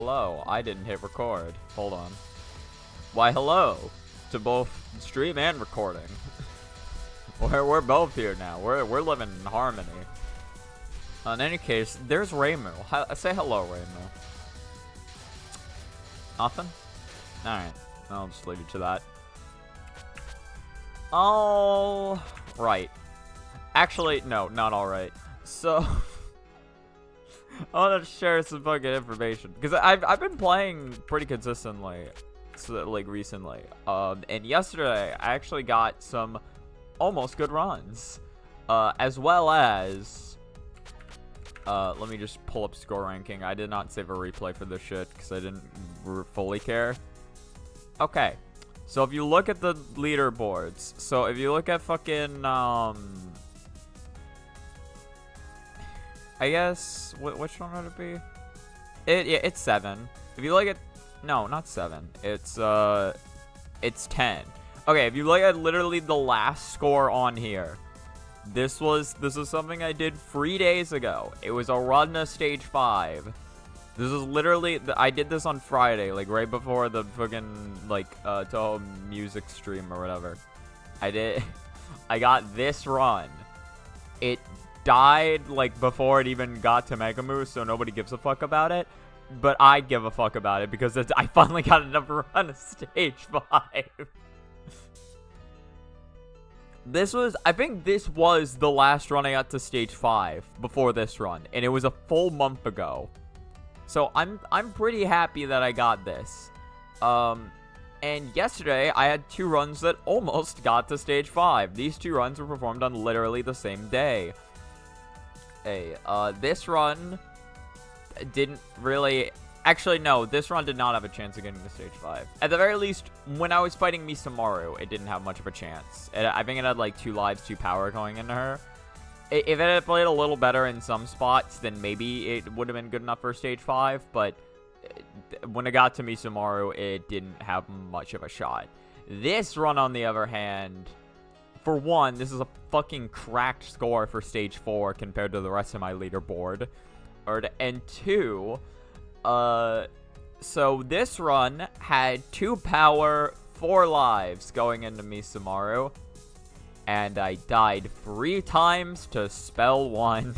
Hello, I didn't hit record. Hold on. Why, hello to both stream and recording. we're both here now. We're living in harmony. In any case, there's Reimu. Say hello, Reimu. Nothing? Alright, I'll just leave you to that. All right. Actually, no, not alright. So, I want to share some fucking information because I've been playing pretty consistently, so like recently. And yesterday I actually got some almost good runs, as well as let me just pull up score ranking. I did not save a replay for this shit because I didn't fully care. Okay, so if you look at the leaderboards, so if you look at fucking I guess, which one would it be? Yeah, it's 7. If you look at, no, not 7. It's 10. Okay, if you look at literally the last score on here, this was something I did 3 days ago. It was a run to stage 5. This is literally, I did this on Friday, like right before the fucking, like, Touhou music stream or whatever. I got this run. It died like before it even got to Mega Moose, so nobody gives a fuck about it. But I give a fuck about it because I finally got enough run to stage 5. I think this was the last run I got to stage 5 before this run, and it was a full month ago. So I'm pretty happy that I got this. And yesterday I had 2 runs that almost got to stage 5. These 2 runs were performed on literally the same day. Hey, this run didn't really... Actually, no, this run did not have a chance of getting to stage 5. At the very least, when I was fighting Misumaru, it didn't have much of a chance. I think it had, like, 2 lives, 2 power going into her. If it had played a little better in some spots, then maybe it would have been good enough for stage 5, but when it got to Misumaru, it didn't have much of a shot. This run, on the other hand... For one, this is a fucking cracked score for stage 4 compared to the rest of my leaderboard. And 2, so this run had 2 power, 4 lives going into Misumaru. And I died 3 times to spell 1.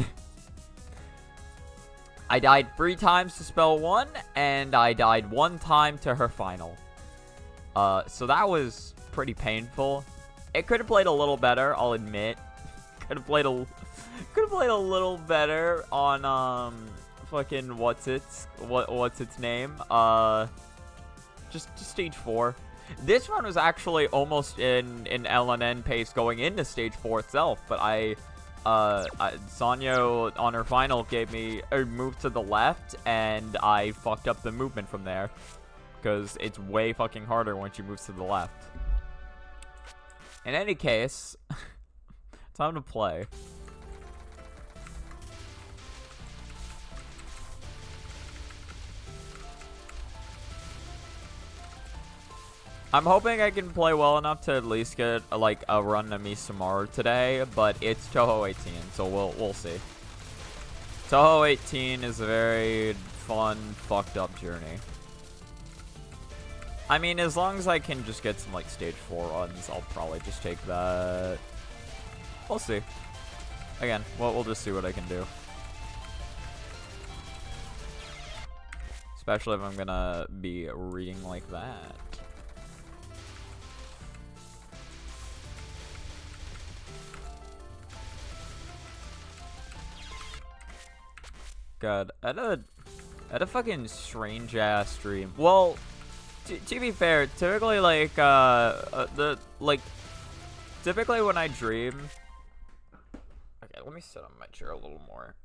I died 3 times to spell 1, and I died 1 time to her final. So that was pretty painful. It could have played a little better, I'll admit. Could have played a little better on fucking what's its name? Just stage 4. This one was actually almost in LNN pace going into stage 4 itself, but Sanyo on her final gave me a move to the left, and I fucked up the movement from there because it's way fucking harder once you move to the left. In any case, time to play. I'm hoping I can play well enough to at least get like a run to Misumaru today, but it's Touhou 18, so we'll see. Touhou 18 is a very fun, fucked up journey. I mean, as long as I can just get some, like, stage 4 runs, I'll probably just take that. We'll see. Again, we'll just see what I can do. Especially if I'm gonna be reading like that. God, I had a fucking strange-ass stream. Well... To be fair, typically, like, typically when I dream... Okay, let me sit on my chair a little more.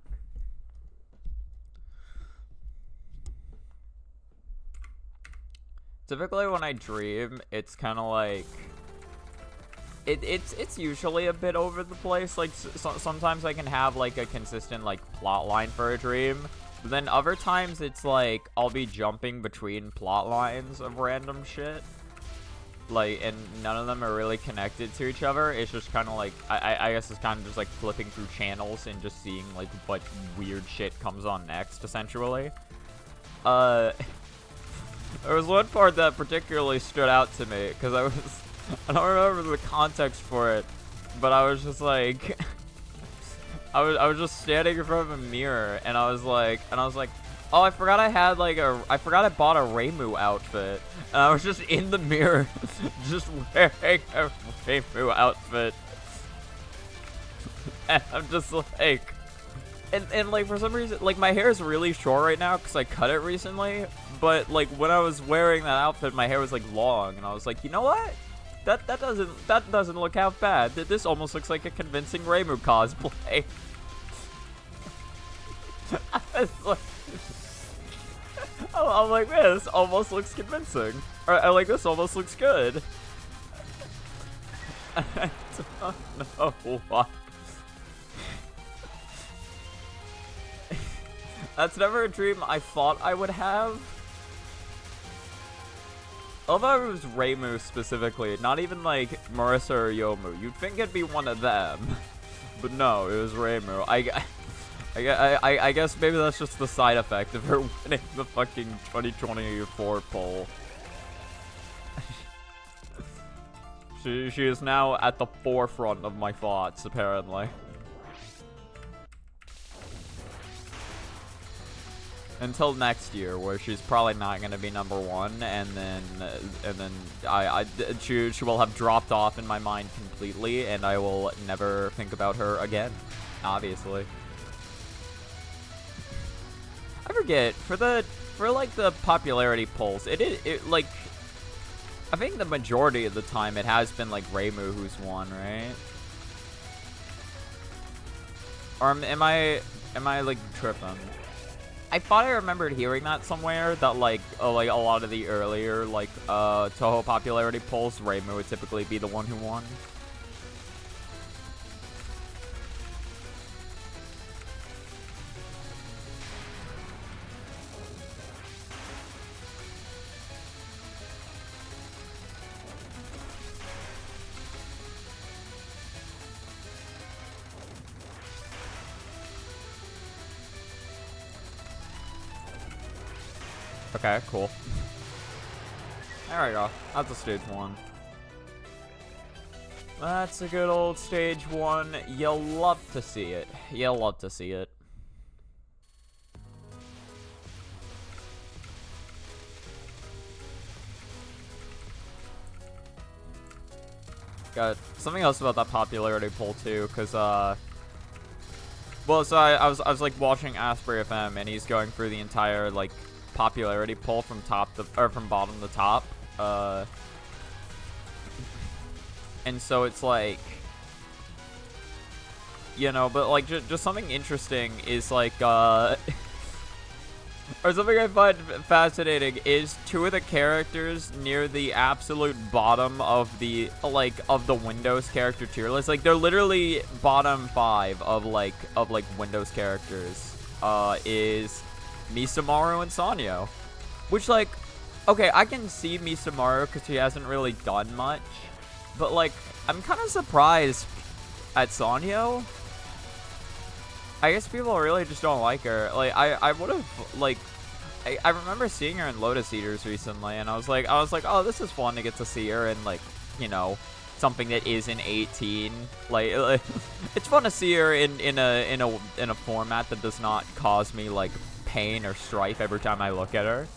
Typically when I dream, it's kind of like... It's usually a bit over the place. Like, sometimes I can have, like, a consistent, like, plot line for a dream. But then other times it's like I'll be jumping between plot lines of random shit. Like, and none of them are really connected to each other. It's just kind of like, I guess it's kind of just like flipping through channels and just seeing like what weird shit comes on next, essentially. there was one part that particularly stood out to me because I don't remember the context for it, but I was just like, I was just standing in front of a mirror, and I was like, oh, I forgot I bought a Reimu outfit, and I was just in the mirror, just wearing a Reimu outfit, and I'm just like, and like for some reason, like my hair is really short right now because I cut it recently, but like when I was wearing that outfit, my hair was like long, and I was like, you know what? That doesn't look half bad. This almost looks like a convincing Reimu cosplay. I'm like, man, this almost looks convincing. Or I like, this almost looks good. I don't know why. That's never a dream I thought I would have. I love how it was Reimu specifically, not even like Marissa or Yomu. You'd think it'd be one of them, but no, it was Reimu. I guess maybe that's just the side effect of her winning the fucking 2024 poll. She is now at the forefront of my thoughts, apparently. Until next year, where she's probably not going to be #1, and then she will have dropped off in my mind completely, and I will never think about her again. Obviously, I forget for like the popularity polls. It like I think the majority of the time it has been like Reimu who's won, right? Or am I like tripping? I thought I remembered hearing that somewhere, that like a lot of the earlier like Touhou popularity polls, Reimu would typically be the one who won. Okay, cool. There we go. That's a stage 1. That's a good old stage 1. You'll love to see it. You'll love to see it. Got something else about that popularity poll too, because well, so I was like watching Asprey FM, and he's going through the entire like popularity poll from from bottom to top, and so it's like, you know, but like just something interesting is like or something I find fascinating is 2 of the characters near the absolute bottom of the Windows character tier list. Like they're literally bottom 5 of Windows characters is Misumaru and Sanyo, which like, okay, I can see Misumaru because he hasn't really done much, but like I'm kind of surprised at Sanyo. I guess people really just don't like her. Like I would have like I remember seeing her in Lotus Eaters recently, and I was like, oh, this is fun to get to see her in like, you know, something that isn't 18. Like it's fun to see her in a format that does not cause me like pain or strife every time I look at her.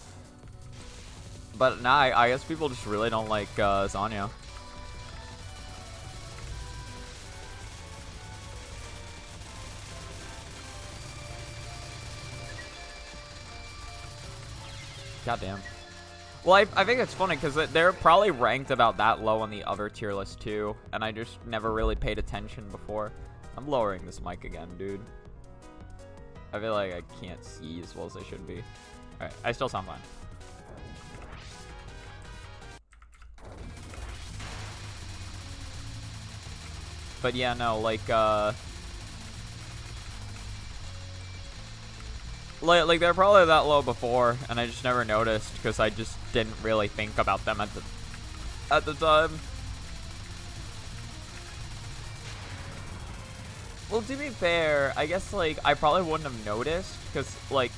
But nah, I guess people just really don't like Sanyo. Goddamn. Well, I think it's funny because they're probably ranked about that low on the other tier list too, and I just never really paid attention before. I'm lowering this mic again, dude. I feel like I can't see as well as I should be. Alright, I still sound fine. But yeah, no, like they're probably that low before, and I just never noticed because I just didn't really think about them at the time. Well, to be fair, I guess like I probably wouldn't have noticed because like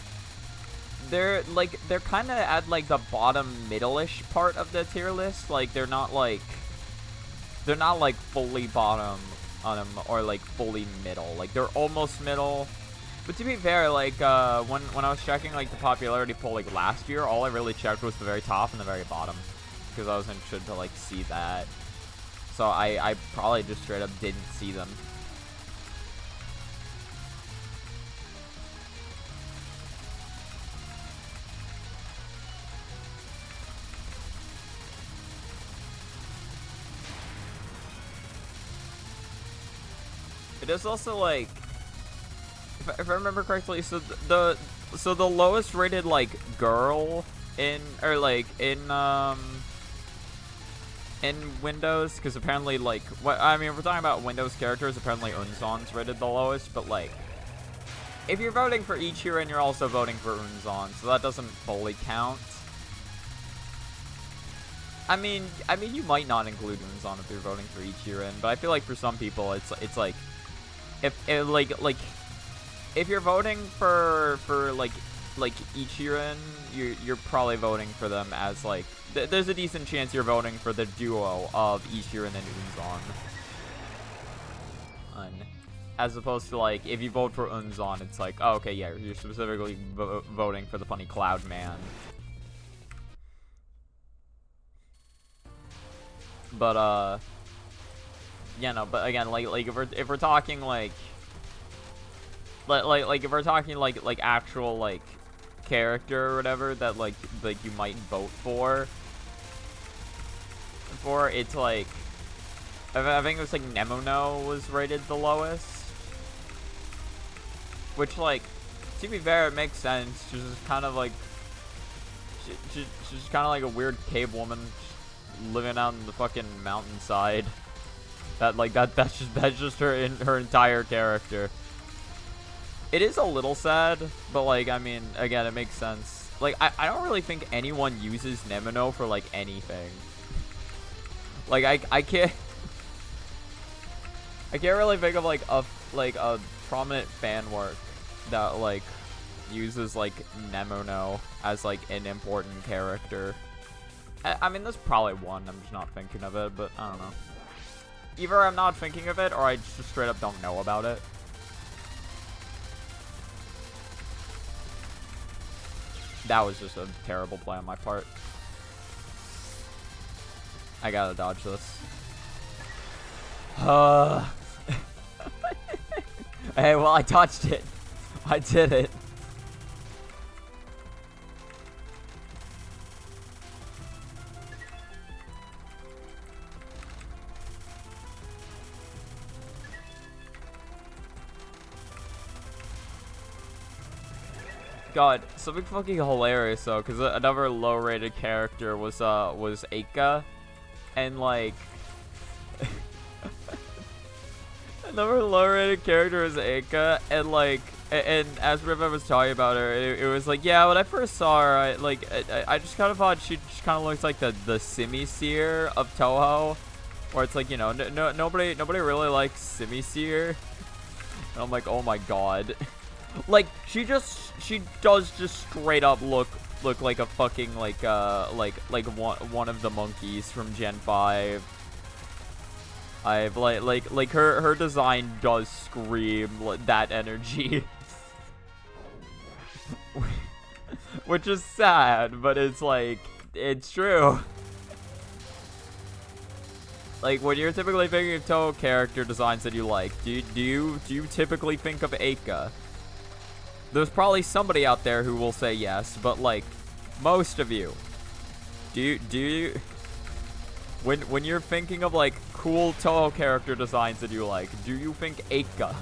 they're kind of at like the bottom middle-ish part of the tier list. Like they're not like fully bottom on them or like fully middle. Like they're almost middle. But to be fair, like when I was checking like the popularity poll like last year, all I really checked was the very top and the very bottom because I was interested to like see that. So I probably just straight up didn't see them. It is also like, if I remember correctly, so the lowest rated like girl in Windows, because apparently like if we're talking about Windows characters, apparently Unzon's rated the lowest, but like if you're voting for Ichiran, you're also voting for Unzon, so that doesn't fully count. I mean you might not include Unzon if you're voting for Ichiran, but I feel like for some people it's like if you're voting for Ichiran, you're probably voting for them as like there's a decent chance you're voting for the duo of Ichiran and Unzon. As opposed to like if you vote for Unzon, it's like, oh, okay, yeah, you're specifically voting for the funny Cloud Man. But yeah, no, but again, like if we're talking like if we're talking like actual like character or whatever that like you might vote for, it's like I think it was like Nemono was rated the lowest, which like to be fair it makes sense. She's just kind of like she's just kind of like a weird cave woman living out in the fucking mountainside. That's just her entire character. It is a little sad, but like I mean, again, it makes sense. Like I don't really think anyone uses Nemono for like anything. Like I can't really think of like a prominent fan work that like uses like Nemono as like an important character. I mean, there's probably one. I'm just not thinking of it, but I don't know. Either I'm not thinking of it, or I just straight up don't know about it. That was just a terrible play on my part. I gotta dodge this. Hey, well, I dodged it. I did it. God, something fucking hilarious though, because another low-rated character was Eika, and like another low-rated character was Eika, and like and as Riva was talking about her, it was like, yeah, when I first saw her, I just kind of thought she just kind of looks like the Simi-Seer of Touhou, where it's like, you know, nobody really likes Simi-Seer, and I'm like, oh my god. Like she does just straight up look like a fucking like one of the monkeys from Gen 5. I've like her design does scream that energy. Which is sad, but it's like it's true. Like when you're typically thinking of Touhou character designs that you like, do you typically think of Eika? There's probably somebody out there who will say yes, but like most of you, do you when you're thinking of like cool Touhou character designs that you like, do you think Eika?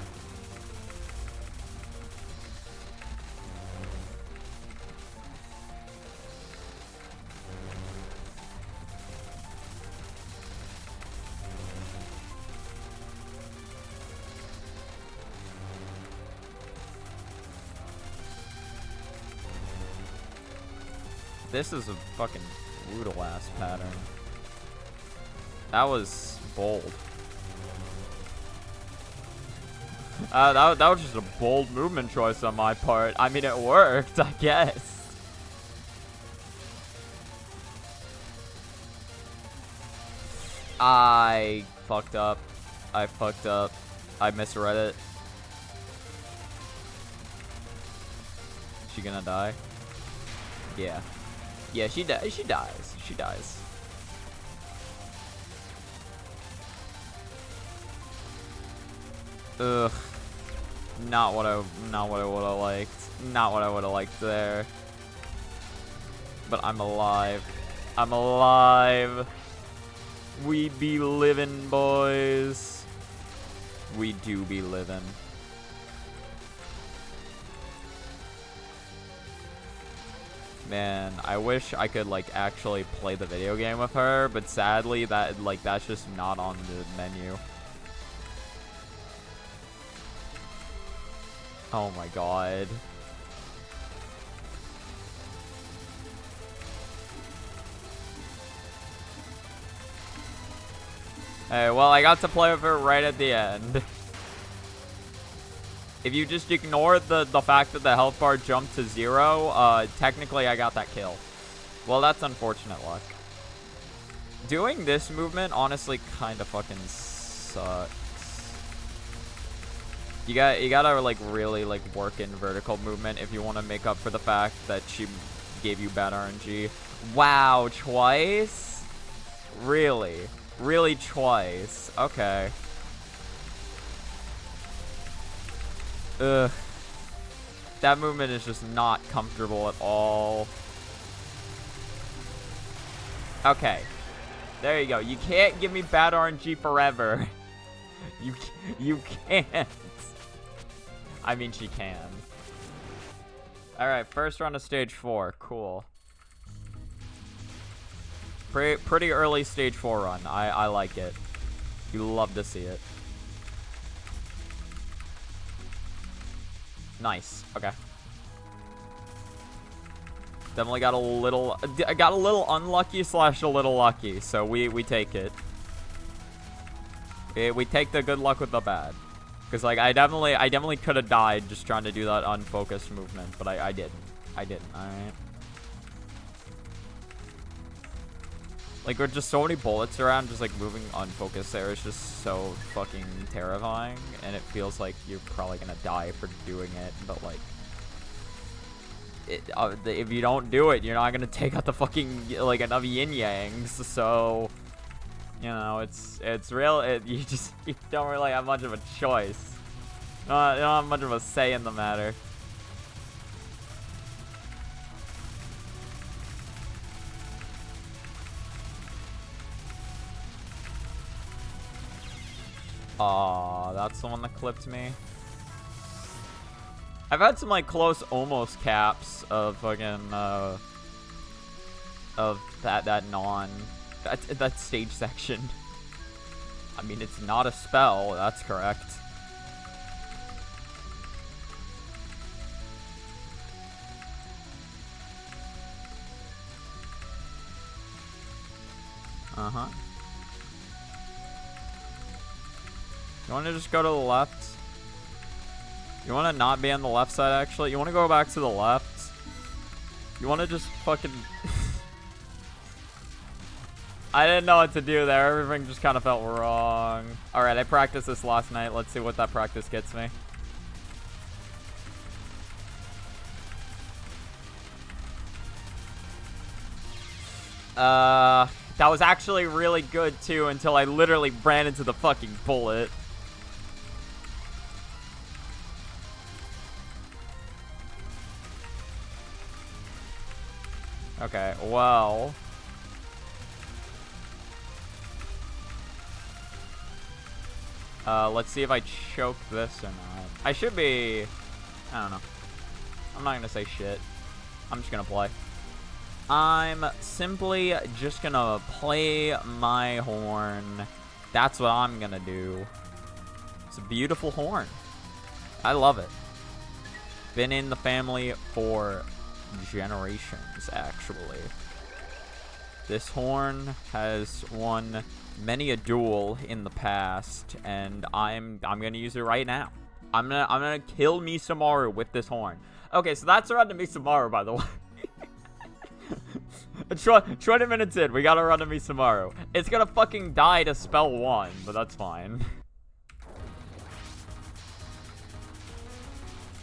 This is a fucking brutal ass pattern. That was bold. That was just a bold movement choice on my part. I mean, it worked, I guess. I fucked up. I fucked up. I misread it. She gonna die? Yeah. Yeah, she dies. She dies. She dies. Ugh. Not what I would have liked. Not what I would have liked there. But I'm alive. I'm alive. We be living, boys. We do be living. Man, I wish I could, like, actually play the video game with her, but sadly, that's just not on the menu. Oh my god. Hey, well, I got to play with her right at the end. If you just ignore the fact that the health bar jumped to 0, technically I got that kill. Well, that's unfortunate luck. Doing this movement honestly kind of fucking sucks. You gotta like really like work in vertical movement if you want to make up for the fact that she gave you bad RNG. Wow, twice? Really? Really twice? Okay. Ugh. That movement is just not comfortable at all. Okay. There you go. You can't give me bad RNG forever. You can't. I mean, she can. Alright, first round of stage 4. Cool. Pretty early stage 4 run. I like it. You love to see it. Nice. Okay. Definitely got a little unlucky / a little lucky, so we take it. We take the good luck with the bad. Because like I definitely could have died just trying to do that unfocused movement, but I didn't. I didn't. All right. Like, with just so many bullets around, just like moving unfocused there is just so fucking terrifying, and it feels like you're probably gonna die for doing it. But like, if you don't do it, you're not gonna take out the fucking like enough yin yangs. So, you know, it's real. You don't really have much of a choice. You don't have much of a say in the matter. Aw, that's the one that clipped me. I've had some like close almost caps of fucking of that stage section. I mean, it's not a spell, that's correct. Uh-huh. You want to just go to the left? You want to not be on the left side, actually? You want to go back to the left? You want to just fucking... I didn't know what to do there. Everything just kind of felt wrong. Alright, I practiced this last night. Let's see what that practice gets me. That was actually really good, too, until I literally ran into the fucking bullet. Okay, well... let's see if I choke this or not. I should be... I don't know. I'm not gonna say shit. I'm just gonna play. I'm simply just gonna play my horn. That's what I'm gonna do. It's a beautiful horn. I love it. Been in the family for generations, actually. This horn has won many a duel in the past, and I'm gonna use it right now. I'm gonna kill Misumaru with this horn. Okay, so that's around to Misumaru, by the way. 20 minutes in, we gotta run to Misumaru. It's gonna fucking die to spell 1, but that's fine.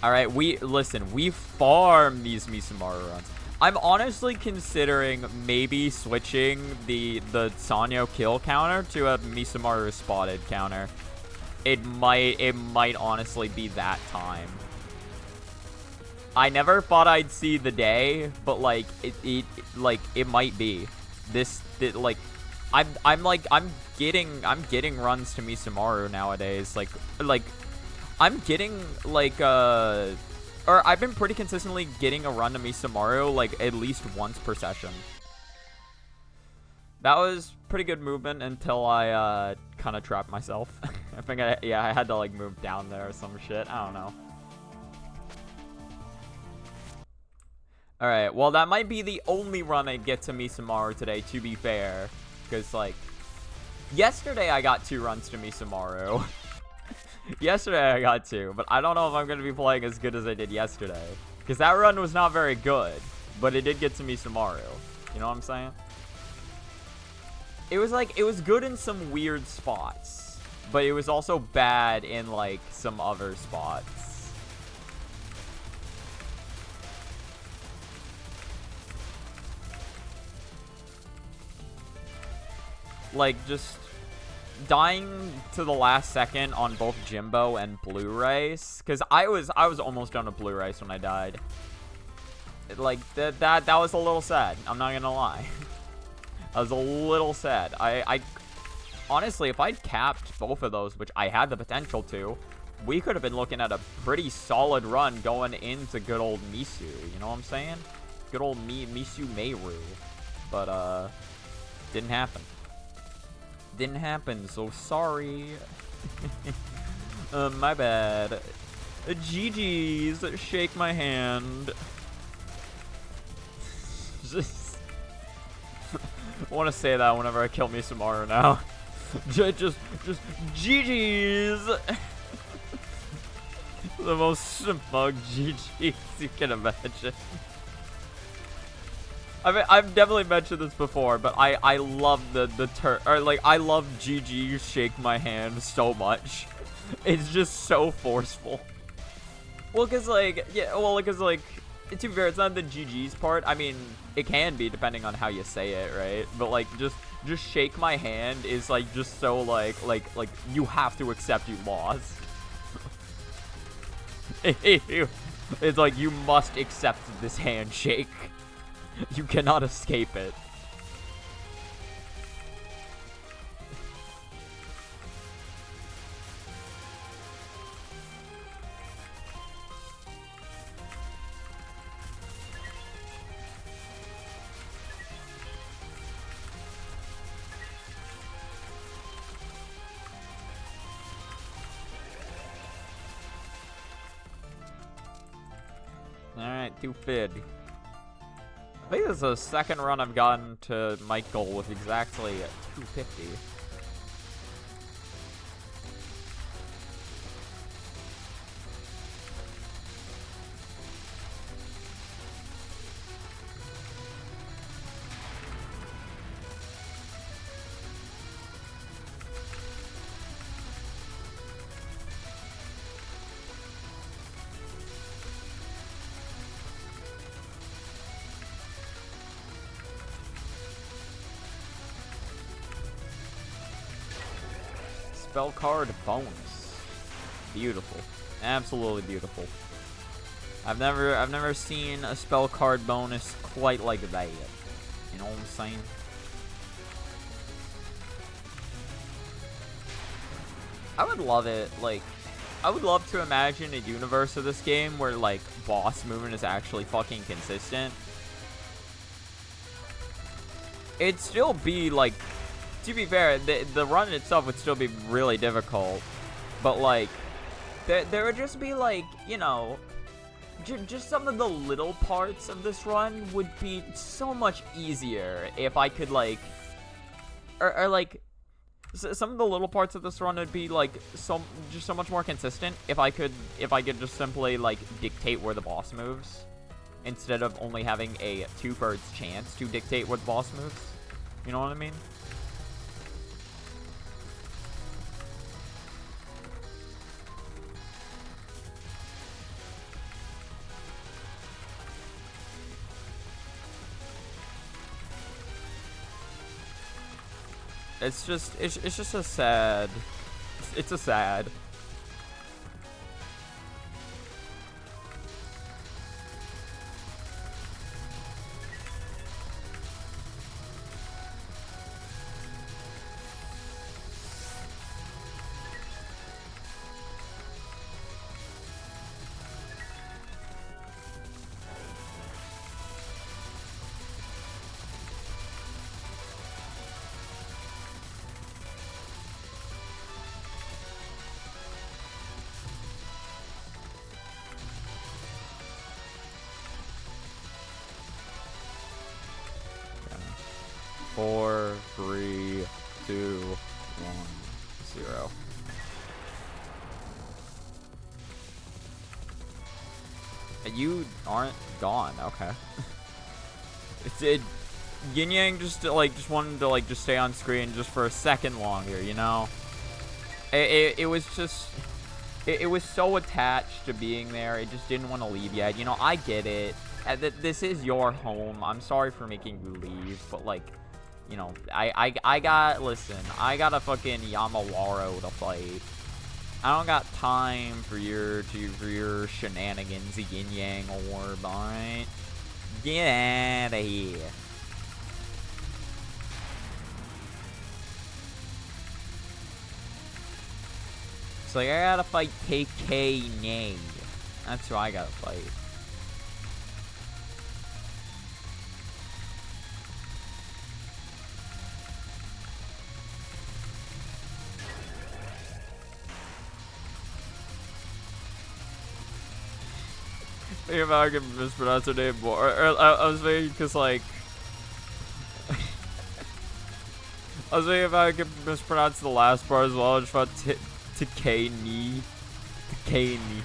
Alright, we farm these Misumaru runs. I'm honestly considering maybe switching the Sanyo kill counter to a Misumaru spotted counter. It might honestly be that time. I never thought I'd see the day, but like it might be. I'm getting runs to Misumaru nowadays. I'm getting or I've been pretty consistently getting a run to Misumaru like at least once per session. That was pretty good movement until I kind of trapped myself. I think I had to like move down there or some shit. I don't know. Alright, well that might be the only run I get to Misumaru today, to be fair. Because like, yesterday I got 2 runs to Misumaru. Yesterday I got 2, but I don't know if I'm going to be playing as good as I did yesterday. Because that run was not very good, but it did get to Misumaru. You know what I'm saying? It was good in some weird spots, but it was also bad in like some other spots. Like just dying to the last second on both Jimbo and Blue Race, because I was almost done with Blue Race when I died. Like that was a little sad. I'm not gonna lie. I was a little sad. I honestly, if I'd capped both of those, which I had the potential to, we could have been looking at a pretty solid run going into good old Misu. You know what I'm saying? Good old Misumaru. But didn't happen. Didn't happen, so sorry. My bad. GG's, shake my hand. Just I want to say that whenever I kill Misumaru now. just GG's. The most smug GG's you can imagine. I mean, I've definitely mentioned this before, but I love I love GG shake my hand so much. It's just so forceful. Well, cause like, to be fair, it's not the GG's part. I mean, it can be depending on how you say it, right? But like, just shake my hand is like just so like you have to accept you lost. It's like you must accept this handshake. You cannot escape it. Alright, 250. I think this is the second run I've gotten to Michael with exactly 250. Spell card bonus. Beautiful. Absolutely beautiful. I've never seen a spell card bonus quite like that yet. You know what I'm saying? I would love it, like, I would love to imagine a universe of this game where, like, boss movement is actually fucking consistent. It'd still be, like, to be fair, the run itself would still be really difficult, but like, there would just be like, you know, just some of the little parts of this run would be so much easier if I could like, or like, some of the little parts of this run would be like just so much more consistent if I could just simply like dictate where the boss moves. instead of only having a 2/3 chance to dictate what boss moves. You know what I mean? It's just a sad, it's a sad. Four, 3, 2, 1, 0. And you aren't gone, okay. Yin Yang just wanted to just stay on screen just for a second longer, you know? It was just, it was so attached to being there, it just didn't want to leave yet. You know, I get it. This is your home. I'm sorry for making you leave, but like, you know, I got a fucking Yamawaro to fight. I don't got time for your shenanigans, Yin Yang Orb, alright? Get out of here. It's like, I gotta fight KK Nay. That's who I gotta fight. Think if I can mispronounce her name more. I was thinking, because, like... I was thinking if I could mispronounce the last part as well. I just found Takei-ni. Takei-ni.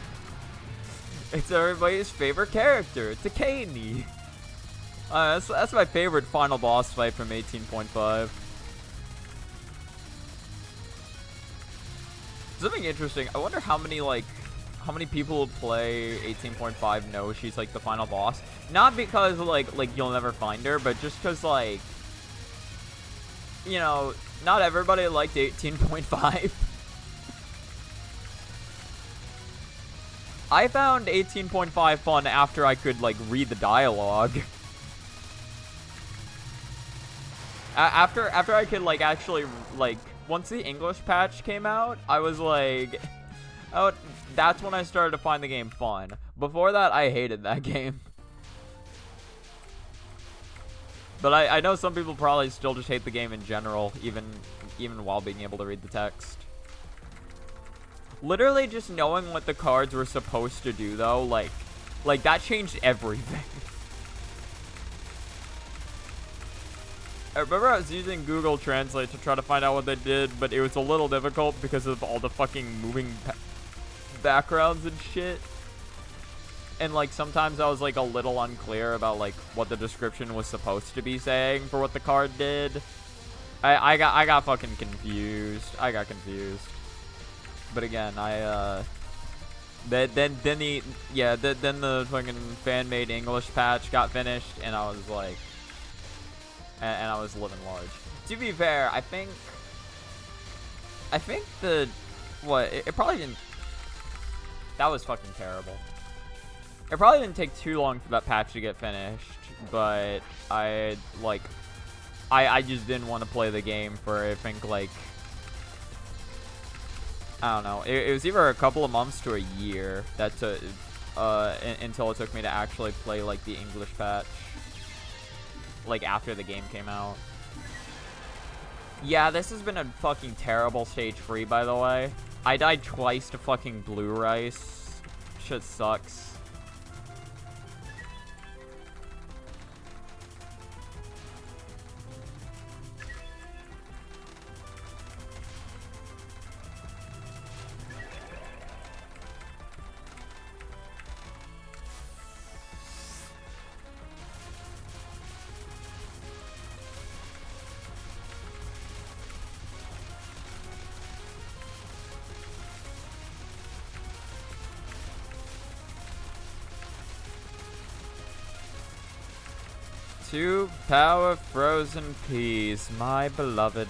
It's everybody's favorite character, Takei-ni. That's my favorite final boss fight from 18.5. Something interesting. I wonder how many people who play 18.5 know she's like the final boss. Not because like you'll never find her, but just because like, you know, not everybody liked 18.5. I found 18.5 fun after I could like read the dialogue. After I could like actually like, once the English patch came out, I was like, oh, that's when I started to find the game fun. Before that, I hated that game. But I know some people probably still just hate the game in general, even while being able to read the text. Literally just knowing what the cards were supposed to do, though, like that changed everything. I remember I was using Google Translate to try to find out what they did, but it was a little difficult because of all the fucking moving backgrounds and shit. And like sometimes I was like a little unclear about like what the description was supposed to be saying for what the card did. I got fucking confused. I got confused. But again, then the fucking fan-made English patch got finished, and I was like, and I was living large. To be fair, I think it probably didn't. That was fucking terrible. It probably didn't take too long for that patch to get finished, but I just didn't want to play the game for, I think, like, I don't know. It was either a couple of months to a year until it took me to actually play, like, the English patch, like, after the game came out. Yeah, this has been a fucking terrible stage 3, by the way. I died twice to fucking Blue Rice. Shit sucks. 2 power frozen peas, my beloved.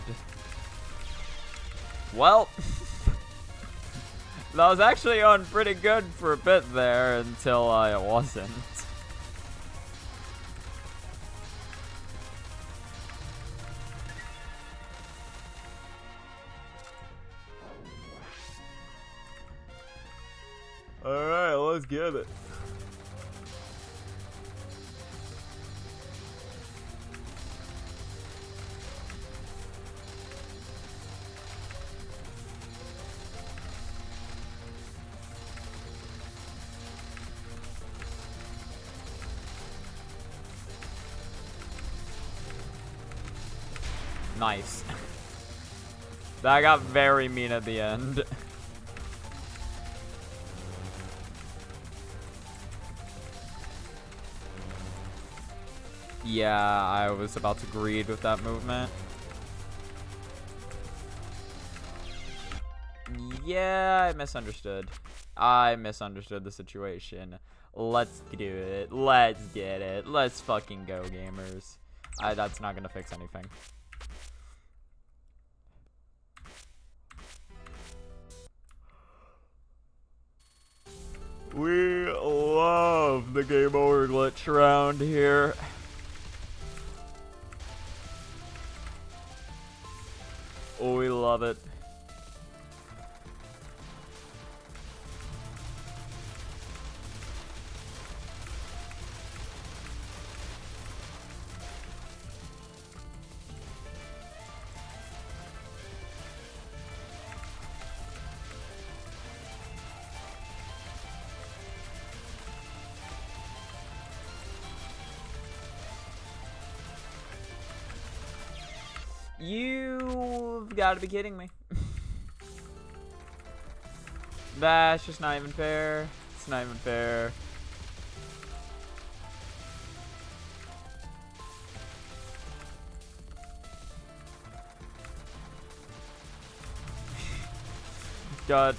Well, that was actually on pretty good for a bit there until it wasn't. Alright, let's get it. Nice. That got very mean at the end. Yeah, I was about to greed with that movement. Yeah, I misunderstood. I misunderstood the situation. Let's do it. Let's get it. Let's fucking go, gamers. That's not gonna fix anything. We love the game over glitch around here. Oh, we love it. You've got to be kidding me. That's just not even fair. It's not even fair. God.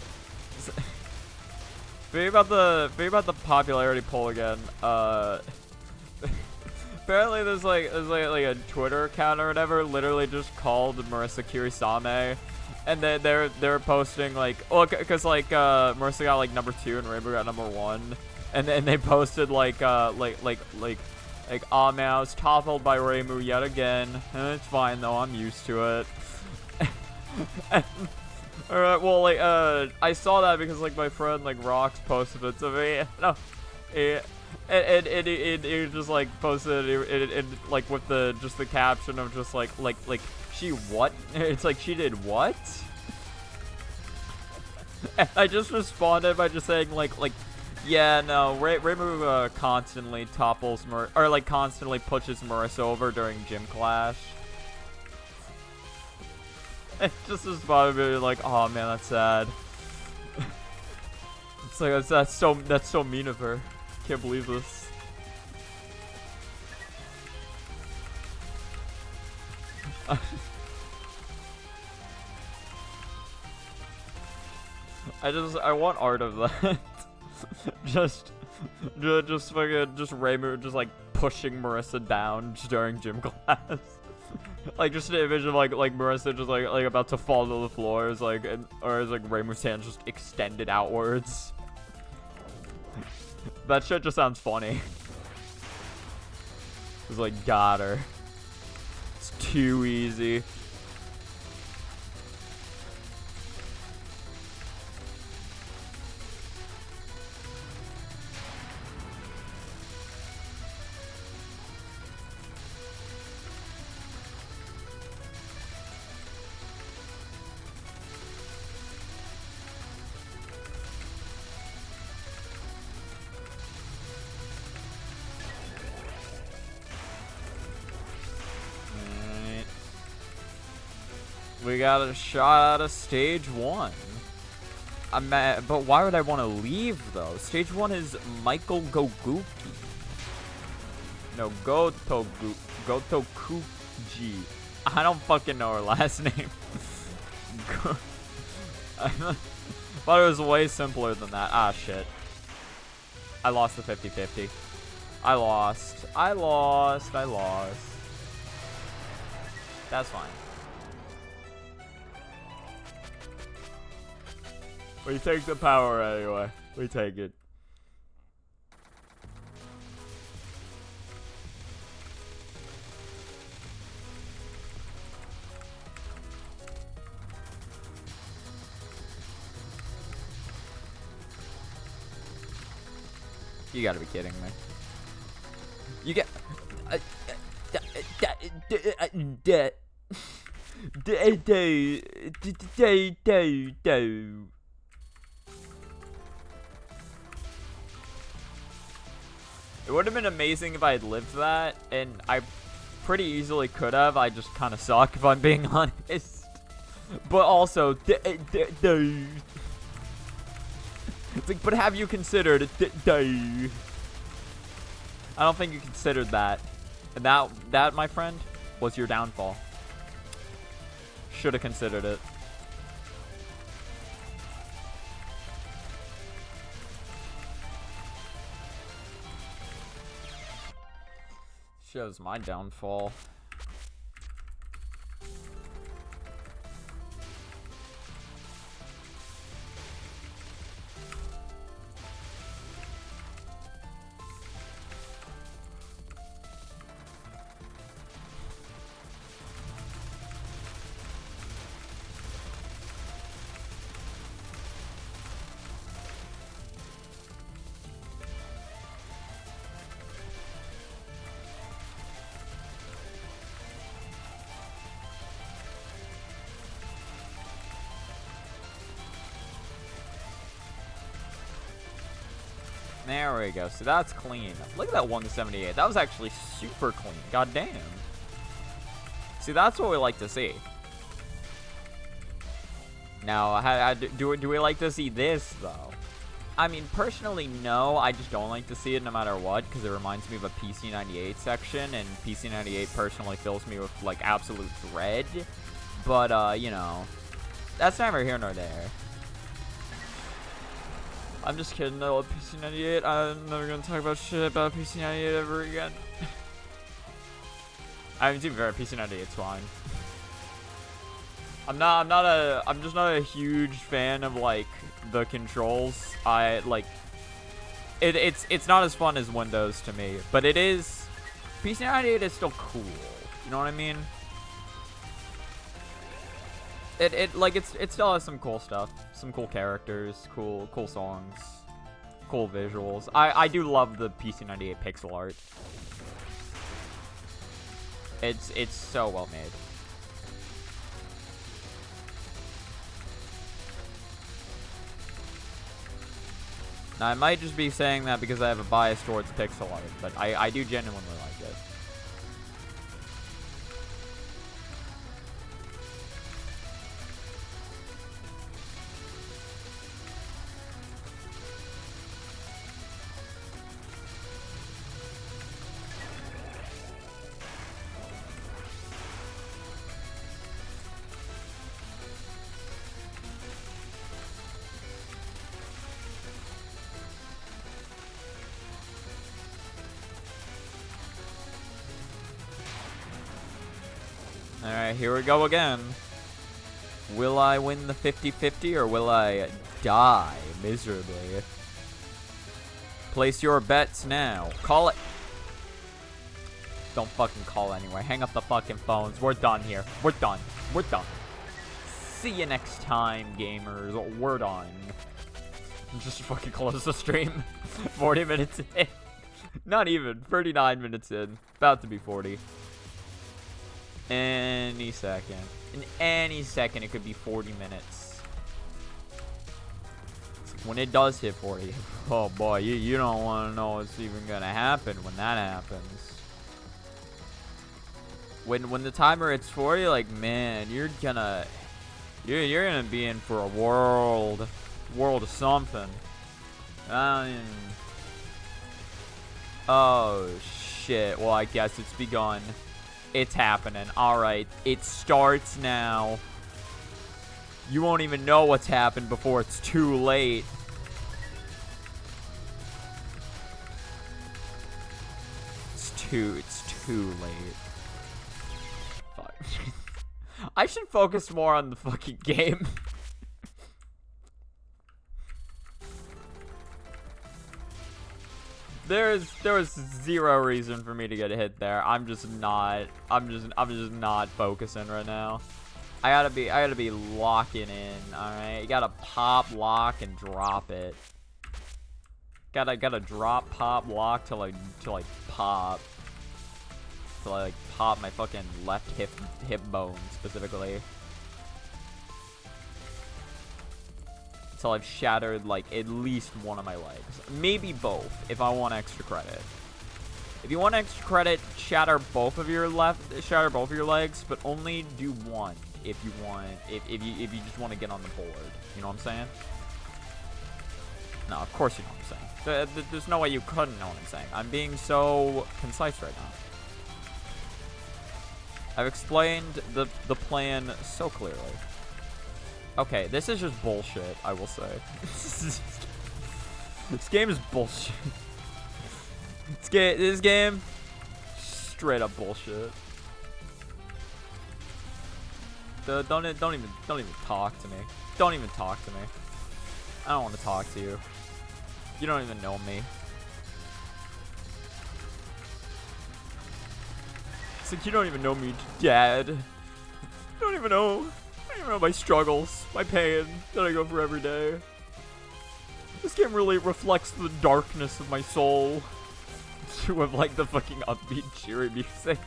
Think about the popularity poll again. Apparently there's like a Twitter account or whatever, literally just called Marissa Kirisame, and they're posting like, oh, cause like Marissa got like number 2 and Rainbow got number 1, and they posted like ah man, I was toppled by Reimu yet again. It's fine though, I'm used to it. Alright, well like I saw that because like my friend like Rox posted it to me. No, it just like posted it like with the caption of just like she what? It's like she did what? And I just responded by just saying like yeah, no, Reimu constantly topples or like constantly pushes Marissa over during gym clash. It just responded me like, oh man, that's sad. It's like that's so mean of her. Can't believe this. I want art of that. just Reimu just like pushing Marissa down during gym class. Like just an image of like Marissa just like about to fall to the floor, is like, or is like Reimu's hand just extended outwards. That shit just sounds funny. It's like, got her. It's too easy. We got a shot out of stage 1. I'm mad, but why would I want to leave though? Stage 1 is Michael Goguki. No, Gotokuji. I don't fucking know her last name. I thought it was way simpler than that. Ah, shit. I lost the 50-50. I lost. I lost. That's fine. We take the power anyway. We take it. You gotta be kidding me. You get... It would have been amazing if I had lived that, and I pretty easily could have. I just kind of suck, if I'm being honest. But also... It's like, but have you considered I don't think you considered that. And that, my friend, was your downfall. Should have considered it. Shows my downfall. There we go. So that's clean. Look at that 178. That was actually super clean. God damn. See, that's what we like to see. Now, do we like to see this, though? I mean, personally, no. I just don't like to see it no matter what, because it reminds me of a PC98 section, and PC98 personally fills me with, like, absolute dread. But, you know, that's neither here nor there. I'm just kidding. I love PC98. I'm never gonna talk about shit about PC98 ever again. I mean, to be fair, PC98's fine. I'm just not a huge fan of like the controls. I like it's not as fun as Windows to me, but it is. PC98 is still cool. You know what I mean? It still has some cool stuff, some cool characters, cool songs, cool visuals. I do love the PC98 pixel art. It's so well made. Now I might just be saying that because I have a bias towards pixel art, but I do genuinely like it. Alright, here we go again. Will I win the 50-50 or will I die miserably? Place your bets now. Call it. Don't fucking call anyway. Hang up the fucking phones. We're done here. We're done. We're done. See you next time, gamers. We're done. Just fucking close the stream. 40 minutes in. Not even. 39 minutes in. About to be 40. Any second. In any second, it could be 40 minutes. When it does hit 40, oh boy, you don't want to know what's even gonna happen when that happens. When the timer hits 40, like, man, you're gonna be in for a world of something. Oh shit. Well, I guess it's begun. It's happening. Alright. It starts now. You won't even know what's happened before it's too late. too late. Fuck. I should focus more on the fucking game. There was zero reason for me to get hit there. I'm just not focusing right now. I gotta be locking in, alright? You gotta pop, lock, and drop it. Gotta drop, pop, lock till I pop. Till I pop my fucking left hip bone specifically. Until I've shattered at least one of my legs. Maybe both if I want extra credit. If you want extra credit, shatter both of your legs, but only do one if you just want to get on the board. You know what I'm saying? No, of course you know what I'm saying. There's no way you couldn't know what I'm saying. I'm being so concise right now. I've explained the plan so clearly. Okay, this is just bullshit, I will say. This game is bullshit. This game, straight up bullshit. Don't even talk to me. Don't even talk to me. I don't want to talk to you. You don't even know me. It's like you don't even know me, Dad. You don't even know. I don't even know my struggles, my pain that I go through every day. This game really reflects the darkness of my soul. With the fucking upbeat, cheery music.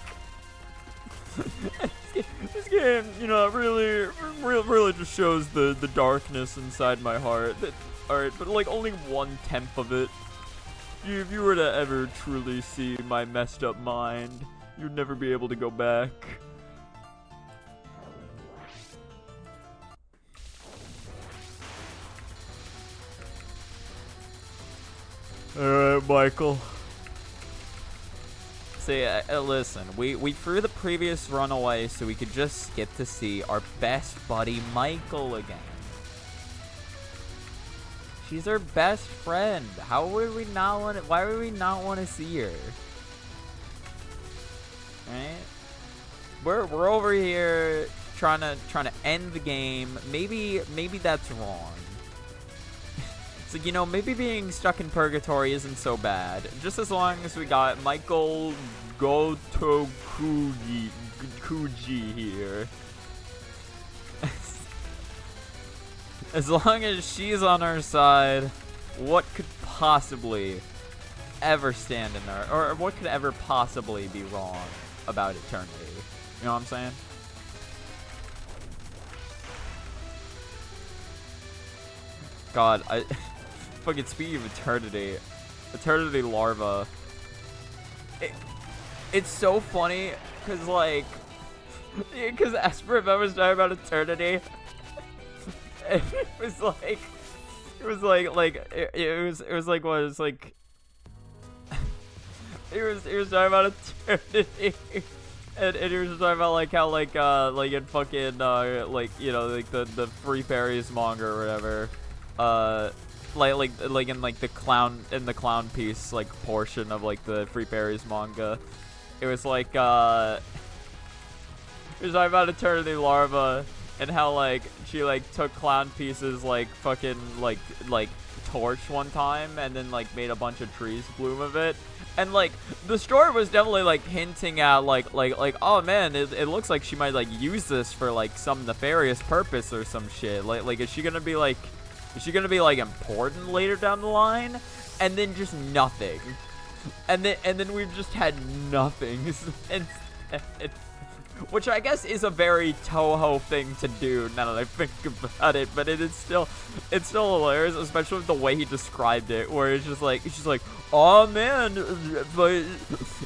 This game, you know, really just shows the darkness inside my heart. Alright, but only 1/10 of it. If you were to ever truly see my messed up mind, you'd never be able to go back. Alright, Michael. See, listen, we threw the previous run away so we could just get to see our best buddy Michael again. She's our best friend. How would we not want to, why would we not want to see her? Right? We're over here trying to end the game. Maybe that's wrong. So, you know, maybe being stuck in purgatory isn't so bad. Just as long as we got Michael Gotokuji here. As long as she's on our side, what could possibly ever stand in there? Or what could ever possibly be wrong about eternity? You know what I'm saying? God, fucking speaking of eternity larva. It's so funny because because Esper remembers talking about eternity. And it was like he was talking about eternity. And he was talking about how in fucking you know the Free Fairies manga or whatever. In the clown piece portion of the Free Fairies manga, it was it was talking about eternity larva and how she took clown pieces fucking torch one time and then made a bunch of trees bloom of it. And the story was definitely hinting at oh man, it looks like she might use this for some nefarious purpose or some shit. Is she gonna be important later down the line? And then just nothing. And then we've just had nothing. and which I guess is a very Touhou thing to do now that I think about it, but it's still hilarious, especially with the way he described it, where it's just oh man, but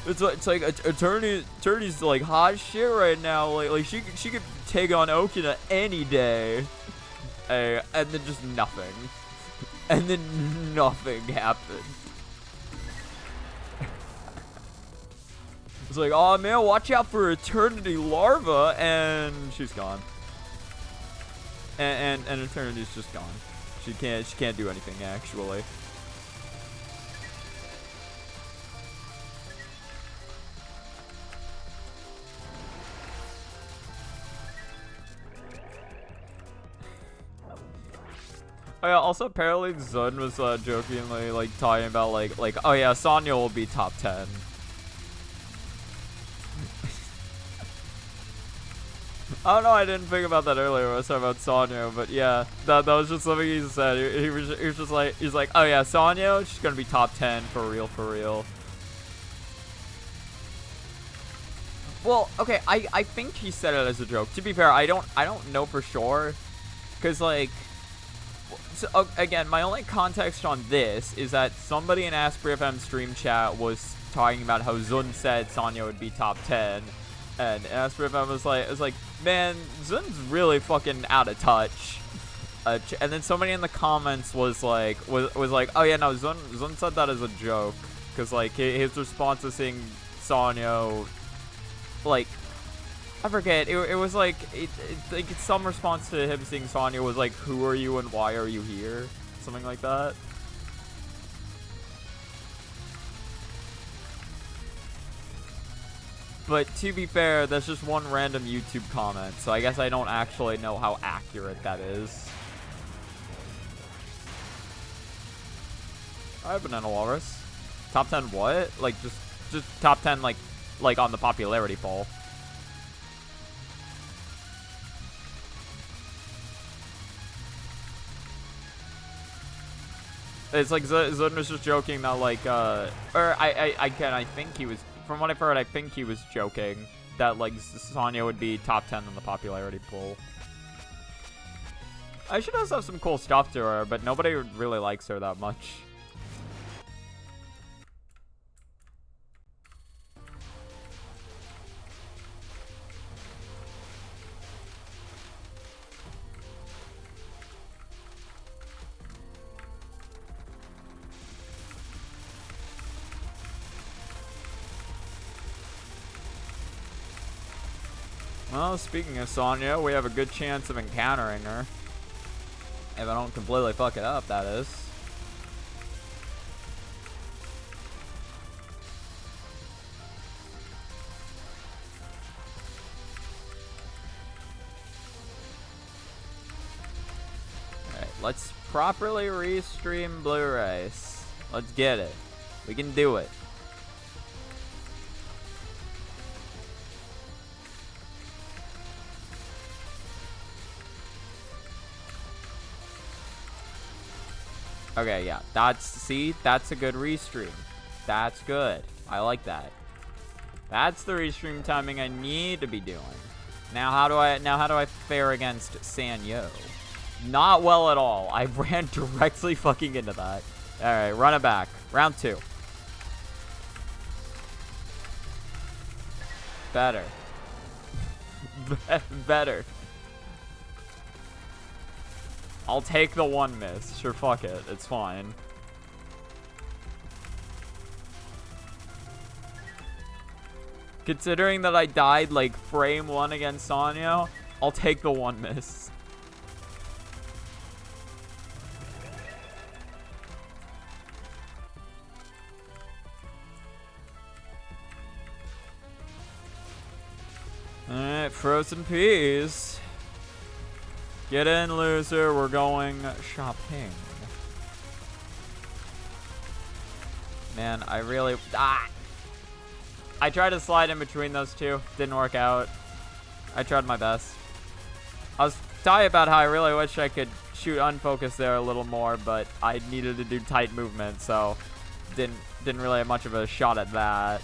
it's like eternity's hot shit right now. She could take on Okina any day. And then just nothing. And then nothing happened. It's oh man, watch out for eternity larva, and she's gone. And eternity's just gone. She can't do anything actually. Oh yeah, also apparently Zun was jokingly like talking about like oh yeah, Sonya will be top 10. I don't know, I didn't think about that earlier when I was talking about Sonya, but yeah, that was just something he said. He was just like, he's like, oh yeah, Sonya, she's gonna be top 10 for real, for real. Well, okay, I think he said it as a joke. To be fair, I don't know for sure, cause like, so, again, my only context on this is that somebody in Asprey FM stream chat was talking about how Zun said Sonya would be top 10. And Asprey FM was like, man, Zun's really fucking out of touch. And then somebody in the comments was like, oh yeah, no, Zun said that as a joke, cause like his response to seeing Sonya, like, I forget, it was like, like some response to him seeing Sonya was like, who are you and why are you here? Something like that. But to be fair, that's just one random YouTube comment, so I guess I don't actually know how accurate that is. Alright, Banana Walrus. Top 10 what? Like, just top 10, like on the popularity poll. It's like Zun was just joking that like, or I think he was, from what I've heard, I think he was joking that like Sonya would be top 10 on the popularity poll. She does have some cool stuff to her, but nobody really likes her that much. Well, speaking of Sonya, we have a good chance of encountering her. If I don't completely fuck it up, that is. Alright, let's properly restream Blu-rays. Let's get it. We can do it. Okay, yeah, that's a good restream. That's good. I like that. That's the restream timing I need to be doing. Now how do I fare against Sanyo? Not well at all. I ran directly fucking into that. Alright, run it back. Round 2. Better. Better. I'll take the one miss. Sure, fuck it. It's fine. Considering that I died like frame 1 against Sonya, I'll take the one miss. Alright, frozen peas. Get in, loser. We're going shopping. Man, I really... I tried to slide in between those two. Didn't work out. I tried my best. I was talking about how I really wish I could shoot unfocused there a little more, but I needed to do tight movement, so didn't really have much of a shot at that.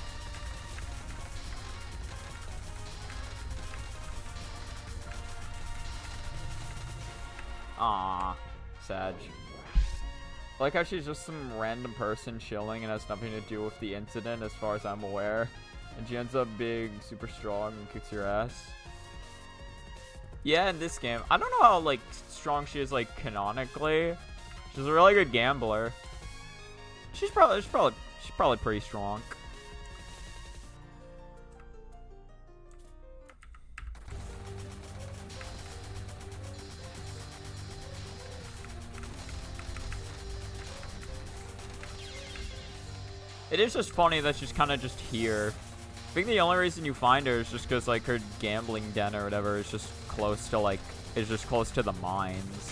Aww, Sag. I like how she's just some random person chilling and has nothing to do with the incident as far as I'm aware. And she ends up being super strong and kicks your ass. Yeah, in this game. I don't know how like strong she is like canonically. She's a really good gambler. She's probably pretty strong. It is just funny that she's kind of just here. I think the only reason you find her is just because like her gambling den or whatever is just close to like, is just close to the mines.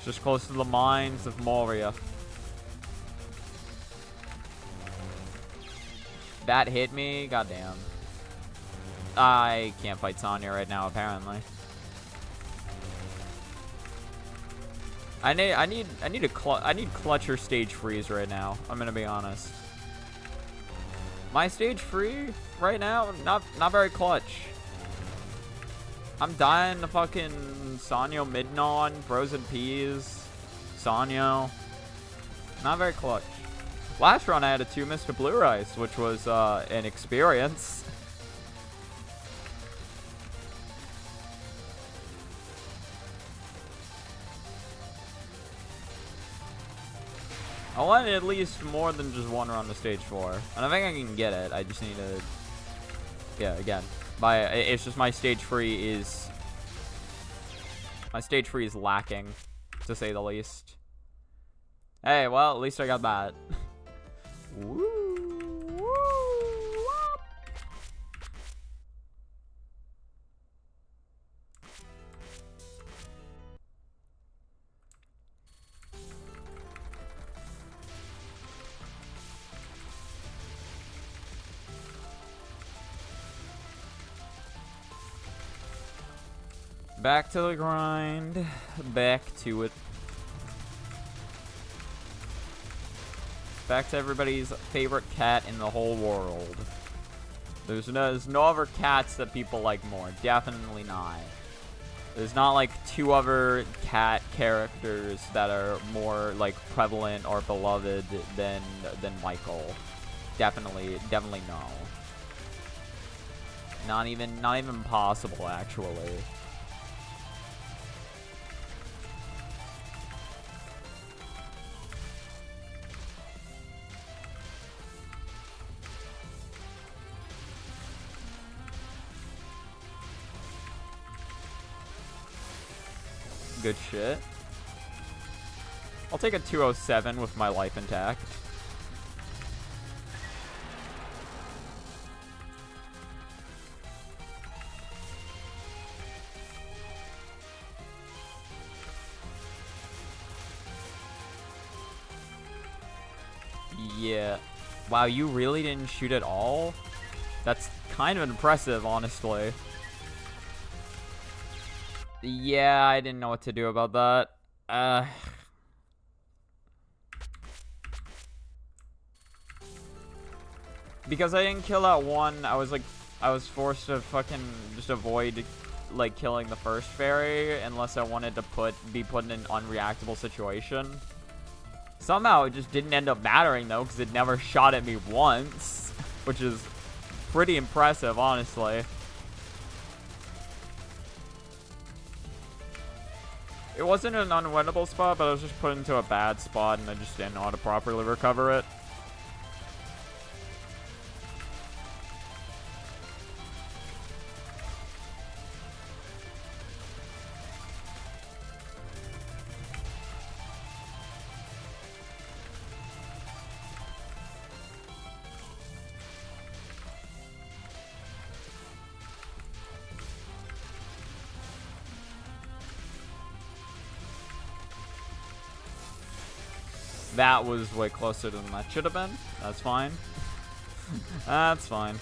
Just close to the mines of Moria. That hit me? Goddamn. I can't fight Sonya right now, apparently. I need clutcher stage freeze right now. I'm gonna be honest. My stage free right now, not very clutch. I'm dying to fucking Sanyo Midnon, Frozen Peas, Sanyo. Not very clutch. Last run I had a 2 Mr. Blue Rice, which was an experience. I want at least more than just one run to stage 4. And I think I can get it. I just need to... Yeah, again. It's just my stage 3 is... My stage 3 is lacking, to say the least. Hey, well, at least I got that. Woo! Back to the grind. Back to it. Back to everybody's favorite cat in the whole world. There's no other cats that people like more. Definitely not. There's not like 2 other cat characters that are more like prevalent or beloved than Michael. Definitely no. Not even possible, actually. Good shit. I'll take a 207 with my life intact. Yeah. Wow, you really didn't shoot at all? That's kind of impressive, honestly. Yeah, I didn't know what to do about that. Because I didn't kill that one, I was forced to fucking just avoid, like, killing the first fairy unless I wanted to be put in an unreactable situation. Somehow it just didn't end up mattering, though, because it never shot at me once, which is pretty impressive, honestly. It wasn't an unwinnable spot, but I was just put into a bad spot, and I just didn't know how to properly recover it. That was way closer than that should have been. That's fine. That's fine.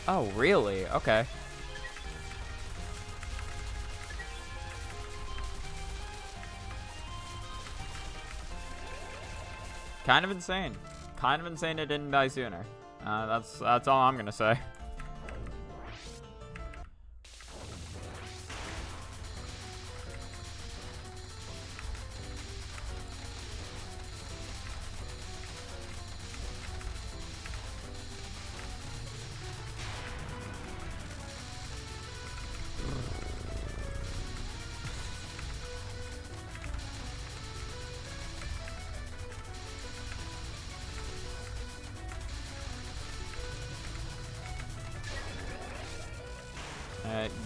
Oh, really? Okay. Kind of insane. Kind of insane it didn't die sooner. That's all I'm gonna say.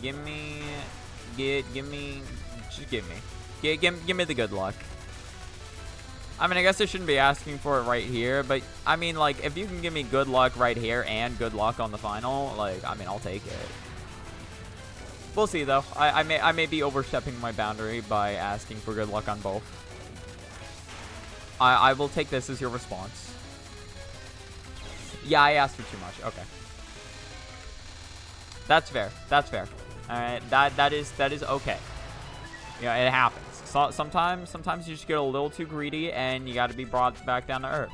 Give me, just give me. Give me the good luck. I mean, I guess I shouldn't be asking for it right here, but I mean, like, if you can give me good luck right here and good luck on the final, like, I mean, I'll take it. We'll see, though. I may be overstepping my boundary by asking for good luck on both. I will take this as your response. Yeah, I asked for too much. Okay. That's fair. That's fair. All right. That is okay. Yeah, it happens. So, sometimes you just get a little too greedy and you got to be brought back down to earth.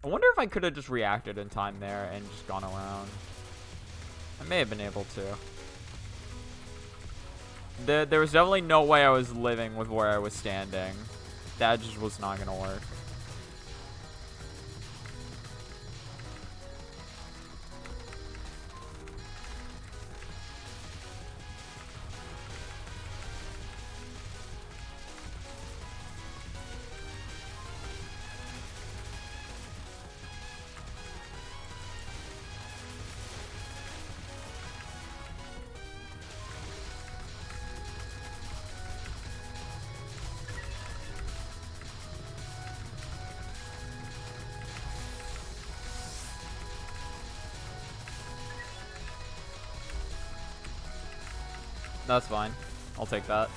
I wonder if I could have just reacted in time there and just gone around. I may have been able to. There was definitely no way I was living with where I was standing. That just was not going to work. That's fine. I'll take that.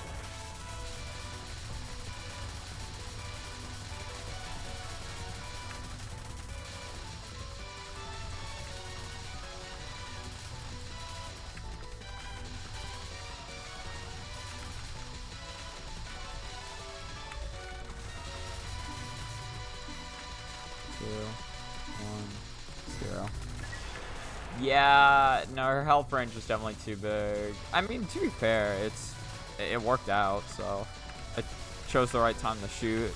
Yeah, no, her health range was definitely too big. I mean, to be fair, it worked out, so I chose the right time to shoot.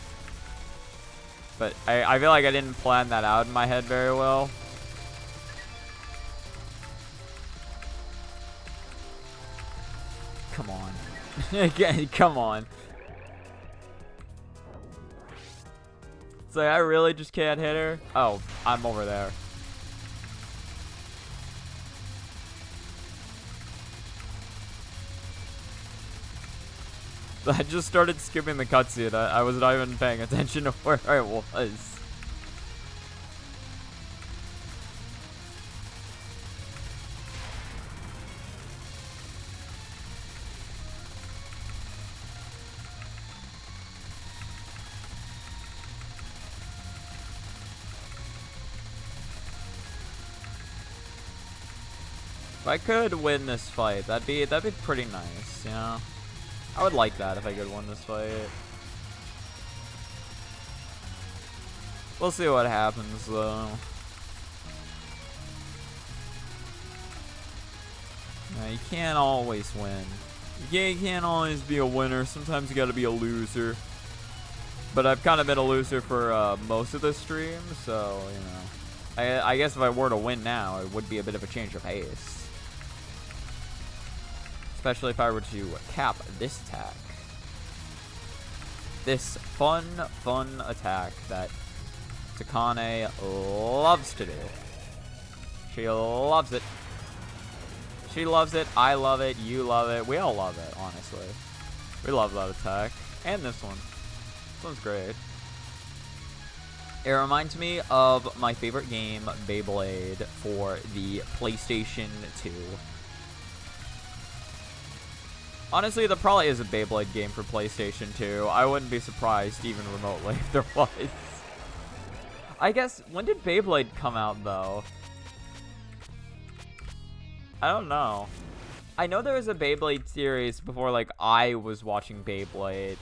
But I feel like I didn't plan that out in my head very well. Come on. Come on. So I really just can't hit her? Oh, I'm over there. I just started skipping the cutscene. I was not even paying attention to where I was. If I could win this fight, that'd be pretty nice, you know? I would like that if I could win this fight. We'll see what happens, though. You can't always win. You can't always be a winner. Sometimes you gotta be a loser. But I've kind of been a loser for most of the stream, so, you know. I guess if I were to win now, it would be a bit of a change of pace. Especially if I were to cap this attack. This fun attack that Takane loves to do. She loves it. She loves it. I love it. You love it. We all love it, honestly. We love that attack. And this one. This one's great. It reminds me of my favorite game, Beyblade, for the PlayStation 2. Honestly, there probably is a Beyblade game for PlayStation 2. I wouldn't be surprised, even remotely, if there was. I guess, when did Beyblade come out, though? I don't know. I know there was a Beyblade series before, like, I was watching Beyblade.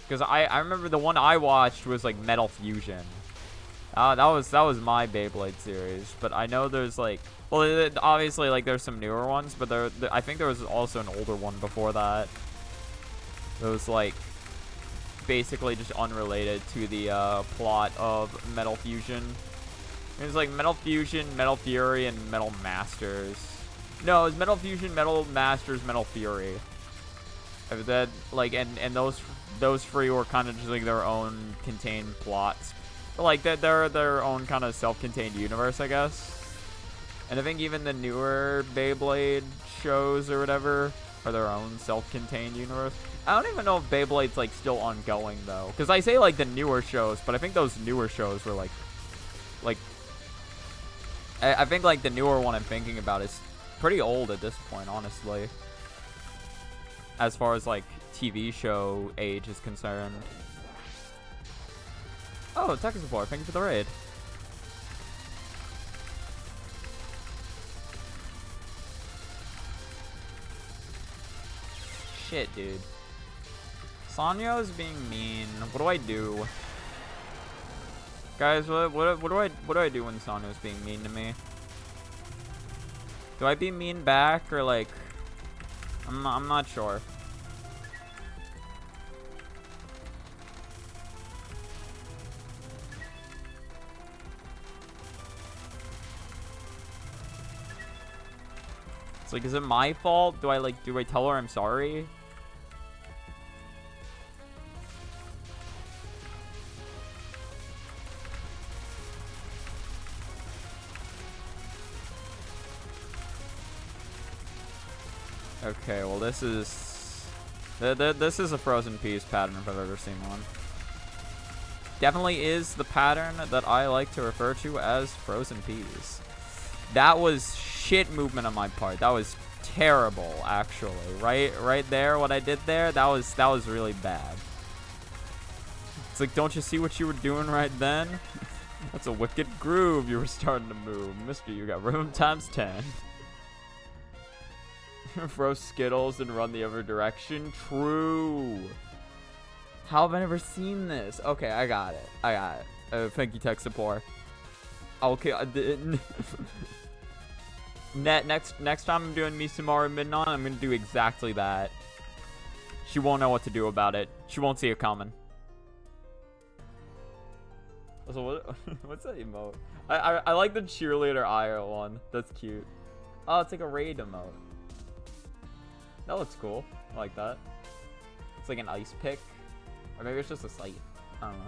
Because I remember the one I watched was, like, Metal Fusion. That was my Beyblade series. But I know there's, like... Well, obviously, like, there's some newer ones, but I think there was also an older one before that. It was, like, basically just unrelated to the plot of Metal Fusion. It was, like, Metal Fusion, Metal Fury, and Metal Masters. No, it was Metal Fusion, Metal Masters, Metal Fury. That, like, and those three were kind of just, like, their own contained plots. But, like, they're their own kind of self-contained universe, I guess. And I think even the newer Beyblade shows or whatever are their own self-contained universe. I don't even know if Beyblade's, like, still ongoing, though. Because I say, like, the newer shows, but I think those newer shows were, like... I think, like, the newer one I'm thinking about is pretty old at this point, honestly. As far as, like, TV show age is concerned. Oh, tech support. Thank you for the raid. Shit, dude. Sanyo's being mean. What do I do? Guys, what do I do when Sanyo's being mean to me? Do I be mean back or like I'm not sure. It's like, is it my fault? Do I tell her I'm sorry? Okay, well this is a Frozen Peas pattern if I've ever seen one. Definitely is the pattern that I like to refer to as Frozen Peas. That was shit movement on my part. That was terrible, actually. Right there, what I did there, that was really bad. It's like, don't you see what you were doing right then? That's a wicked groove you were starting to move. Mister, you got room times 10. Throw Skittles and run the other direction. True. How have I never seen this? Okay, I got it. Thank you, tech support. Okay, next time I'm doing Misumaru Midnight, I'm gonna do exactly that. She won't know what to do about it. She won't see it coming. So what's that emote? I like the cheerleader Aya one. That's cute. Oh, it's like a raid emote. That looks cool. I like that. It's like an ice pick. Or maybe it's just a scythe. I don't know.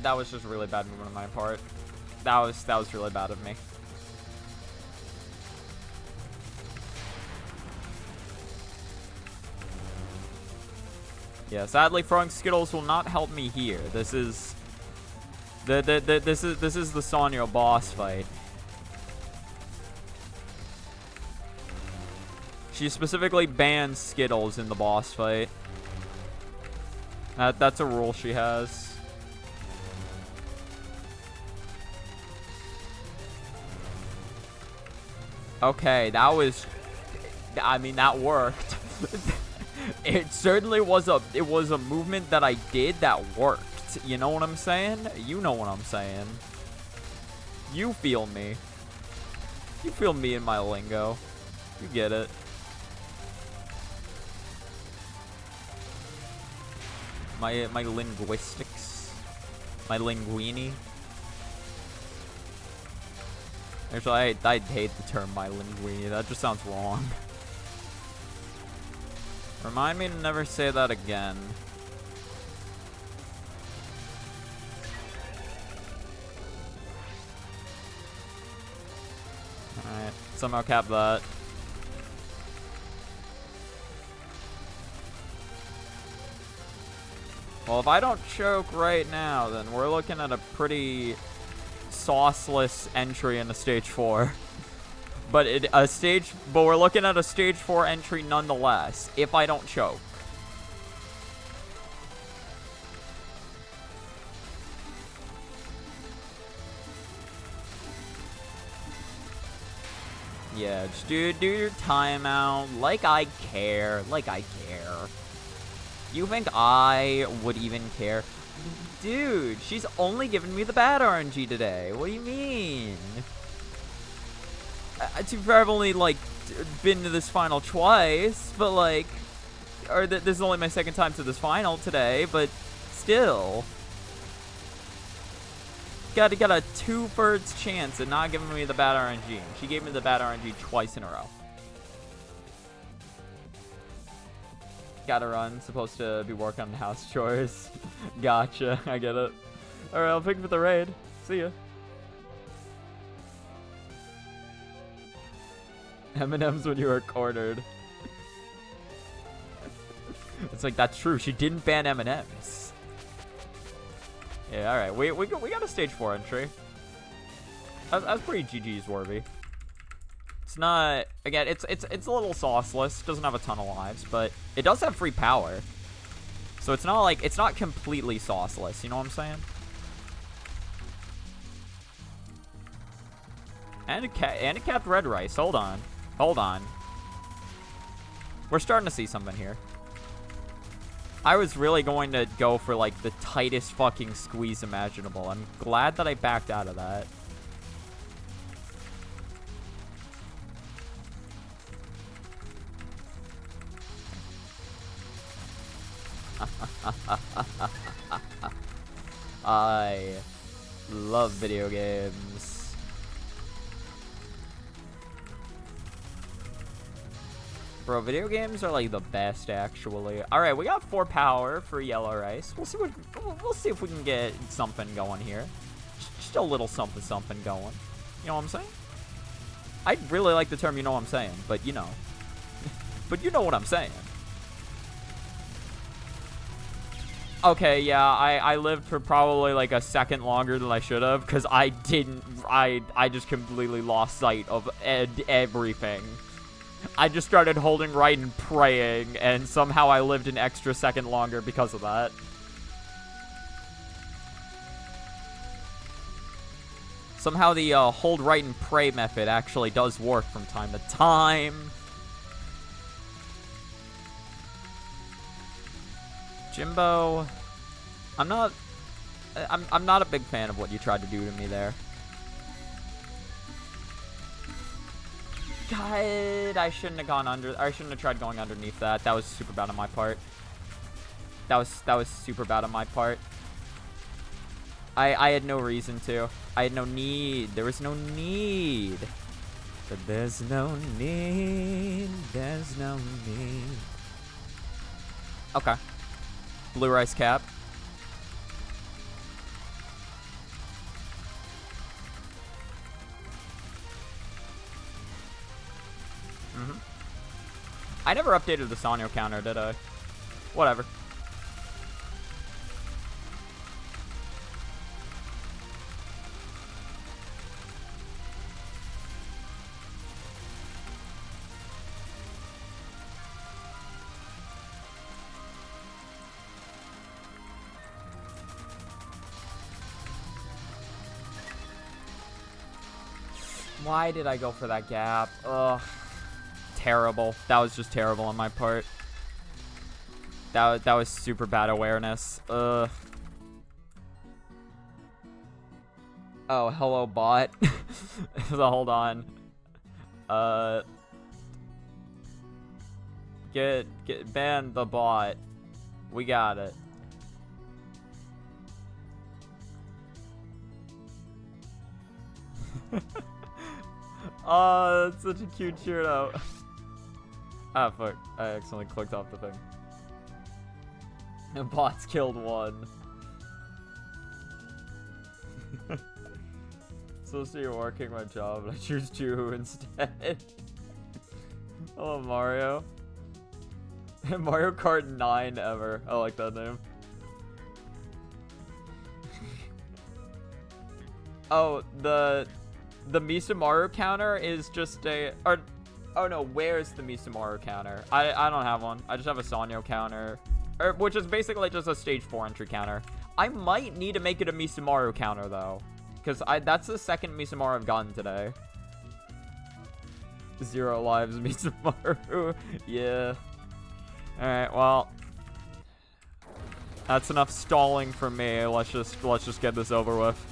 That was just really bad movement on my part. That was really bad of me. Yeah, sadly throwing Skittles will not help me here. This is the Sanyo boss fight. She specifically bans Skittles in the boss fight. That's a rule she has. Okay, that was... I mean, that worked. It certainly was a movement that I did that worked. You know what I'm saying? You know what I'm saying. You feel me. You feel me in my lingo. You get it. My linguistics. My linguini. Actually, I hate the term my linguini. That just sounds wrong. Remind me to never say that again. Alright, somehow cap that. Well, if I don't choke right now, then we're looking at a pretty sauceless entry into stage 4. But we're looking at a stage 4 entry nonetheless, if I don't choke. Yeah, just do your timeout, like I care, You think I would even care? Dude, she's only given me the bad RNG today. What do you mean? To be fair, I've only, like, been to this final twice, but, like... Or this is only my second time to this final today, but still. got a 2/3 chance at not giving me the bad RNG. And she gave me the bad RNG twice in a row. Gotta run. Supposed to be working on the house chores. Gotcha. I get it. Alright, I'll pick up the raid. See ya. M&M's when you were cornered. It's like, that's true. She didn't ban M&M's. Yeah, alright. We got a stage 4 entry. That's pretty GG's worthy. It's not... Again, it's a little sauceless. Doesn't have a ton of lives, but it does have free power. So it's not like... It's not completely sauceless. You know what I'm saying? And a capped red rice. Hold on. Hold on. We're starting to see something here. I was really going to go for, like, the tightest fucking squeeze imaginable. I'm glad that I backed out of that. I love video games. Bro, video games are like the best, actually. All right, we got 4 power for yellow rice. We'll see if we can get something going here. Just a little something going. You know what I'm saying? I really like the term "you know what I'm saying," but you know, but you know what I'm saying. Okay, yeah, I lived for probably like a second longer than I should have because I just completely lost sight of everything. I just started holding right and praying, and somehow I lived an extra second longer because of that. Somehow the hold right and pray method actually does work from time to time. Jimbo, I'm not a big fan of what you tried to do to me there. God, I shouldn't have gone under. I shouldn't have tried going underneath that. That was super bad on my part. That was super bad on my part. I had no reason to. I had no need. There was no need. But there's no need. There's no need. Okay. Blue rice cap. I never updated the Sanyo counter, did I? Whatever. Why did I go for that gap? Ugh. Terrible. That was just terrible on my part. That was super bad awareness. Ugh. Oh, hello bot. So hold on. Get ban the bot. We got it. Oh, that's such a cute shirt out. Ah, fuck. I accidentally clicked off the thing. And bots killed one. So you're working my job, and I choose Touhou instead. Hello, Mario. Mario Kart 9 ever. I like that name. Oh, the Misumaru counter is just a... Or, oh no, where's the Misumaru counter? I don't have one. I just have a Sanyo counter. Which is basically just a stage 4 entry counter. I might need to make it a Misumaru counter, though. Because that's the second Misumaru I've gotten today. 0 lives, Misumaru. Yeah. Alright, well. That's enough stalling for me. Let's just get this over with.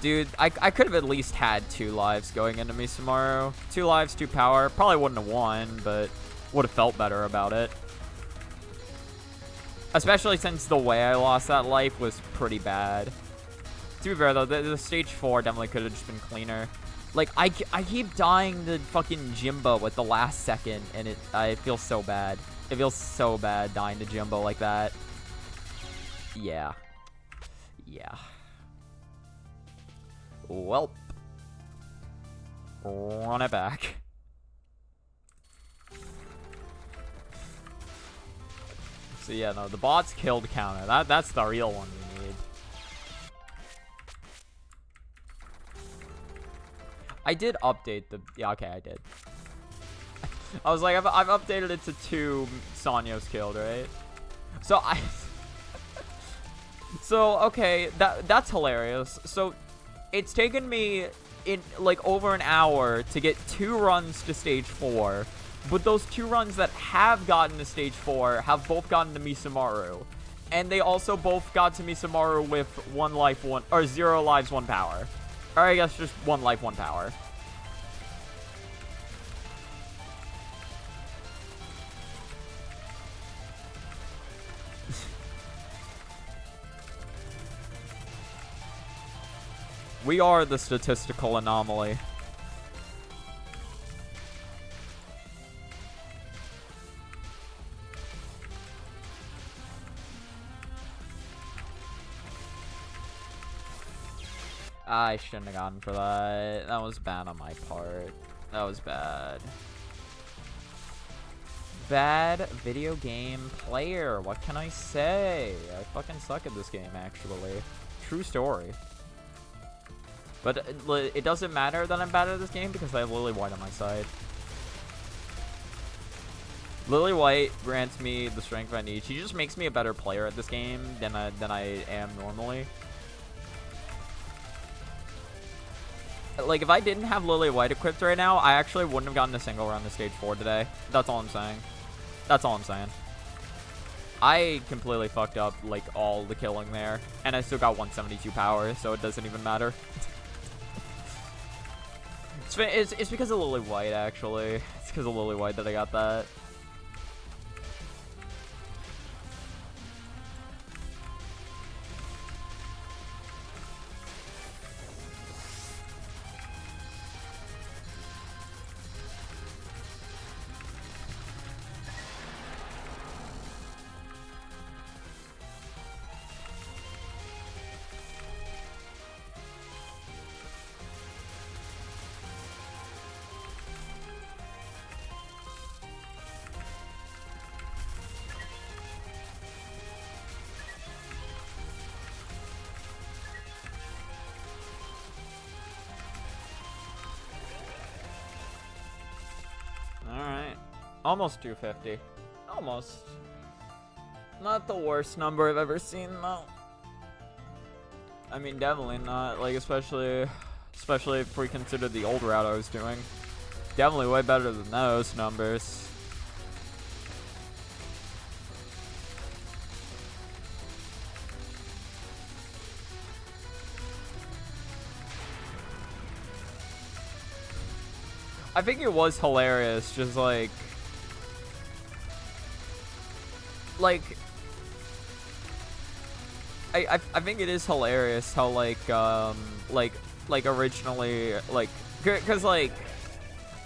Dude, I could have at least had 2 lives going into Misumaru. 2 lives, 2 power. Probably wouldn't have won, but would have felt better about it. Especially since the way I lost that life was pretty bad. To be fair, though, the stage 4 definitely could have just been cleaner. Like, I keep dying to fucking Jimbo at the last second, and it feels so bad. It feels so bad dying to Jimbo like that. Yeah. Yeah. Welp. Run it back. So yeah, no, the bots killed counter. That's the real one we need. I did update the... Yeah, okay, I did. I was like, I've updated it to 2 Sanyo's killed, right? So So, okay, that's hilarious. So, it's taken me in like over an hour to get 2 runs to stage 4. But those 2 runs that have gotten to stage 4 have both gotten to Misumaru. And they also both got to Misumaru with 1 life, 0 lives, 1 power. Or I guess just 1 life, 1 power. We are the statistical anomaly. I shouldn't have gone for that. That was bad on my part. That was bad. Bad video game player. What can I say? I fucking suck at this game, actually. True story. But it doesn't matter that I'm bad at this game because I have Lily White on my side. Lily White grants me the strength I need. She just makes me a better player at this game than I am normally. Like, if I didn't have Lily White equipped right now, I actually wouldn't have gotten a single run to stage 4 today. That's all I'm saying. That's all I'm saying. I completely fucked up, like, all the killing there. And I still got 172 power, so it doesn't even matter. It's because of Lily White, actually. It's because of Lily White that I got that. Almost 250. Almost. Not the worst number I've ever seen, though. I mean, definitely not. Like, especially if we consider the old route I was doing. Definitely way better than those numbers. I think it was hilarious, just like I think it is hilarious how like originally, like, cause like,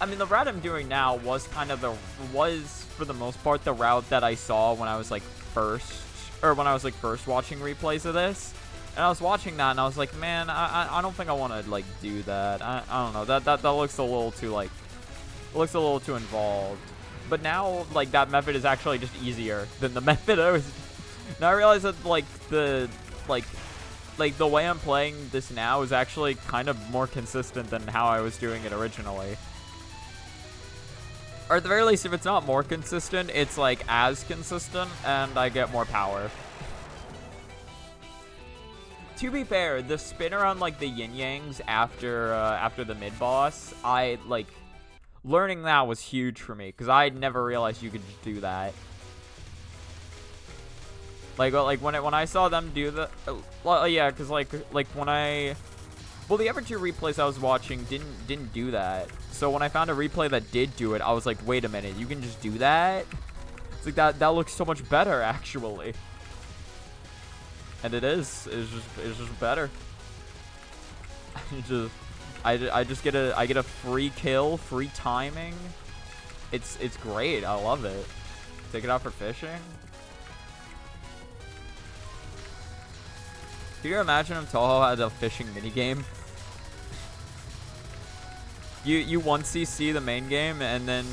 I mean, the route I'm doing now was kind of for the most part the route that I saw when I was like first watching replays of this, and I was watching that and I was like, man, I don't think I want to like do that. I don't know, that looks a little too like, looks a little too involved. But now, like, that method is actually just easier than the method I was... Now I realize that, like, the way I'm playing this now is actually kind of more consistent than how I was doing it originally. Or at the very least, if it's not more consistent, it's, like, as consistent, and I get more power. To be fair, the spin around, like, the yin-yangs after the mid-boss, learning that was huge for me, because I never realized you could just do that. Like when I saw them do the, yeah, because like when well, the other 2 replays I was watching didn't do that. So when I found a replay that did do it, I was like, wait a minute, you can just do that? It's like that looks so much better, actually. And it's just better. I just get a free kill, free timing. It's great. I love it. Take it out for fishing. Can you imagine if Touhou had a fishing minigame? You 1cc the main game, and then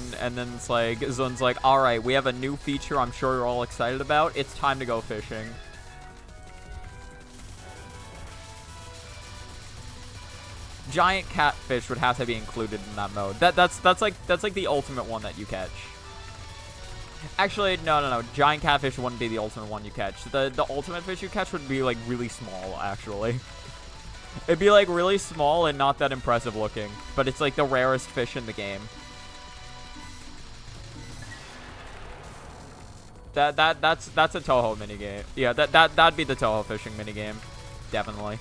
it's like Zun's like, all right, we have a new feature I'm sure you're all excited about. It's time to go fishing. Giant catfish would have to be included in that mode. That's like the ultimate one that you catch. Actually, no. Giant catfish wouldn't be the ultimate one you catch. The ultimate fish you catch would be like really small, actually. It'd be like really small and not that impressive looking, but it's like the rarest fish in the game. That's a Touhou minigame. Yeah, that'd be the Touhou fishing minigame. Definitely.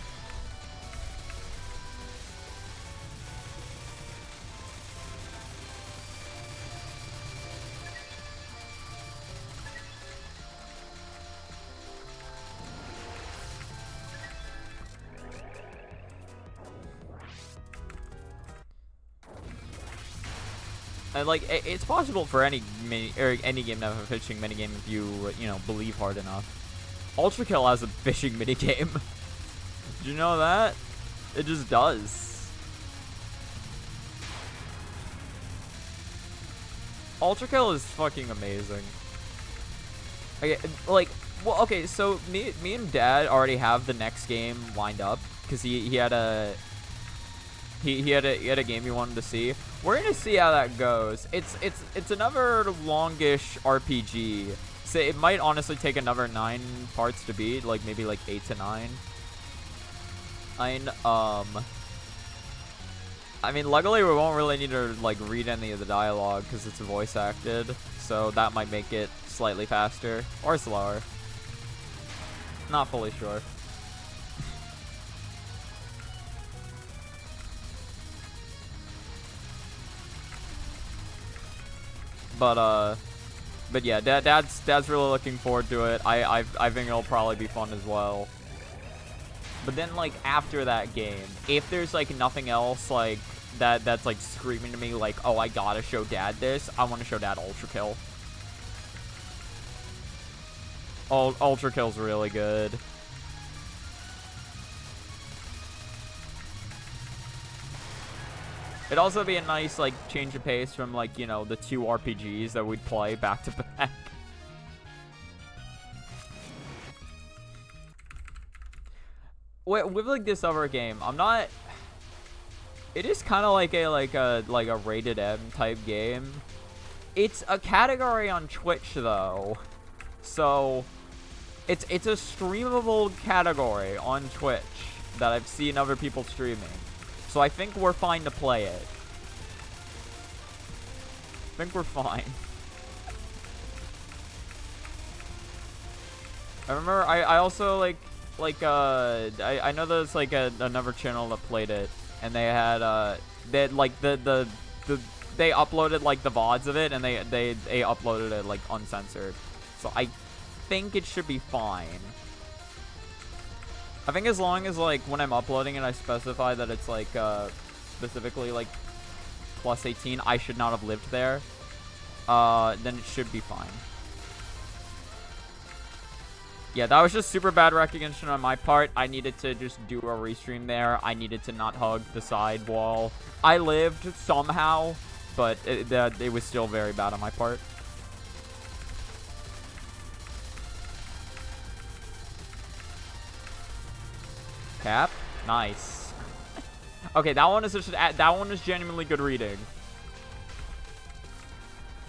And like it's possible for any game to have a fishing minigame if you know, believe hard enough. Ultra Kill has a fishing minigame. Did you know that? It just does. Ultra Kill is fucking amazing. Okay, like, well, okay, so me and Dad already have the next game lined up because he had a game he wanted to see. We're gonna see how that goes. It's another longish RPG. So it might honestly take another 9 parts to beat, like maybe like 8 to 9. I mean, luckily we won't really need to like read any of the dialogue because it's voice acted, so that might make it slightly faster or slower. Not fully sure. But yeah, Dad's really looking forward to it. I think it'll probably be fun as well. But then like after that game, if there's like nothing else like that's like screaming to me like, oh, I gotta show Dad this, I want to show Dad Ultra Kill. Ultra Kill's really good. It'd also be a nice, like, change of pace from, like, you know, the 2 RPGs that we'd play back to back. With, like, this other game, I'm not... It is kind of like a rated M type game. It's a category on Twitch, though. So, it's a streamable category on Twitch that I've seen other people streaming. So I think we're fine to play it. I think we're fine. I remember I also I know there's like another channel that played it, and they had they like they uploaded like the VODs of it, and they uploaded it like uncensored. So I think it should be fine. I think as long as, like, when I'm uploading it, I specify that it's, like, specifically, like, plus 18, I should not have lived there, then it should be fine. Yeah, that was just super bad recognition on my part. I needed to just do a restream there. I needed to not hug the side wall. I lived somehow, but it was still very bad on my part. Cap, nice. Okay, that one is just that one is genuinely good reading.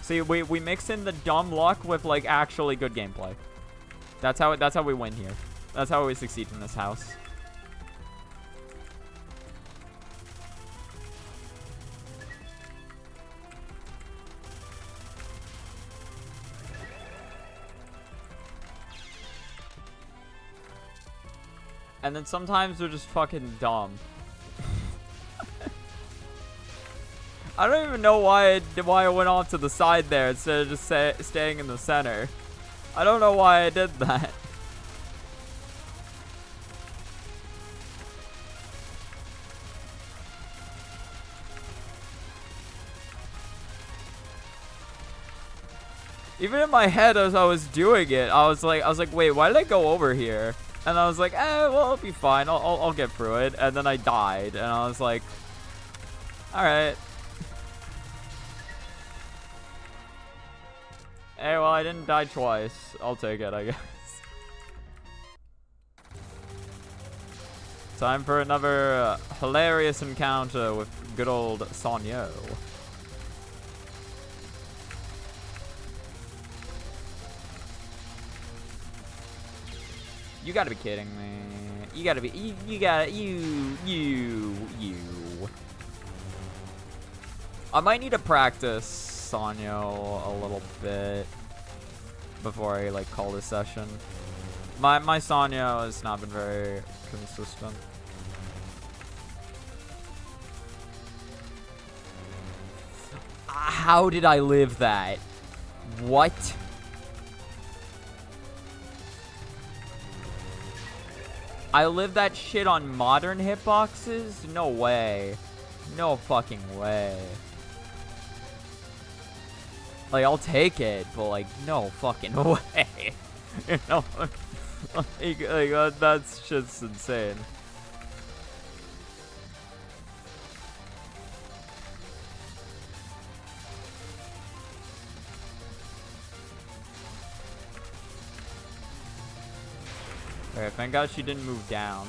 See, we mix in the dumb luck with like actually good gameplay. That's how we win here. That's how we succeed in this house. And then sometimes they're just fucking dumb. I don't even know why I went off to the side there instead of just staying in the center. I don't know why I did that. Even in my head as I was doing it, I was like, wait, why did I go over here? And I was like, well, it'll be fine. I'll get through it. And then I died, and I was like, all right. Hey, well, I didn't die twice. I'll take it, I guess. Time for another hilarious encounter with good old Sanyo. You gotta be kidding me. You gotta be, you. I might need to practice Sanyo a little bit before I, like, call this session. My Sanyo has not been very consistent. How did I live that? What? I lived that shit on modern hitboxes? No way. No fucking way. Like, I'll take it, but, like, no fucking way. You know? Like, that's just insane. Alright, thank God she didn't move down.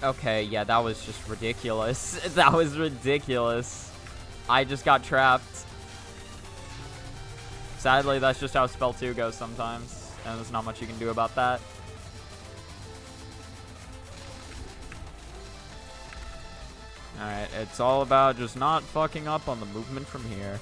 Okay, yeah, that was just ridiculous. That was ridiculous. I just got trapped. Sadly, that's just how Spell 2 goes sometimes, and there's not much you can do about that. Alright, it's all about just not fucking up on the movement from here.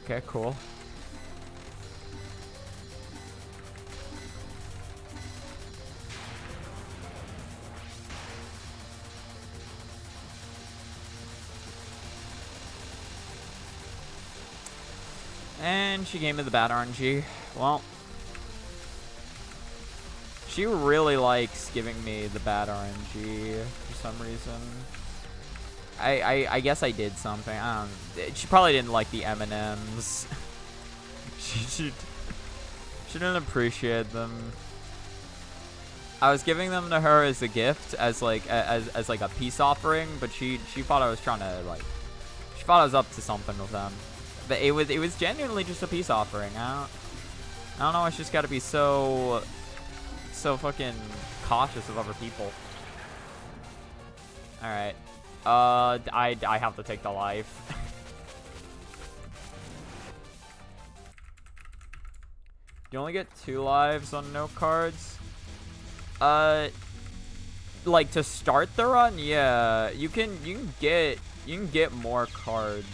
Okay, cool. And she gave me the bad RNG. Well, she really likes giving me the bad RNG for some reason. I guess I did something. I don't. She probably didn't like the M&Ms. she didn't appreciate them. I was giving them to her as a gift, as like as like a peace offering, but she thought I was trying to, like, she thought I was up to something with them. But it was genuinely just a peace offering. I don't know. It's just got to be so fucking cautious of other people. All right. I have to take the life. You only get 2 lives on no cards. Like to start the run, yeah. You can get more cards.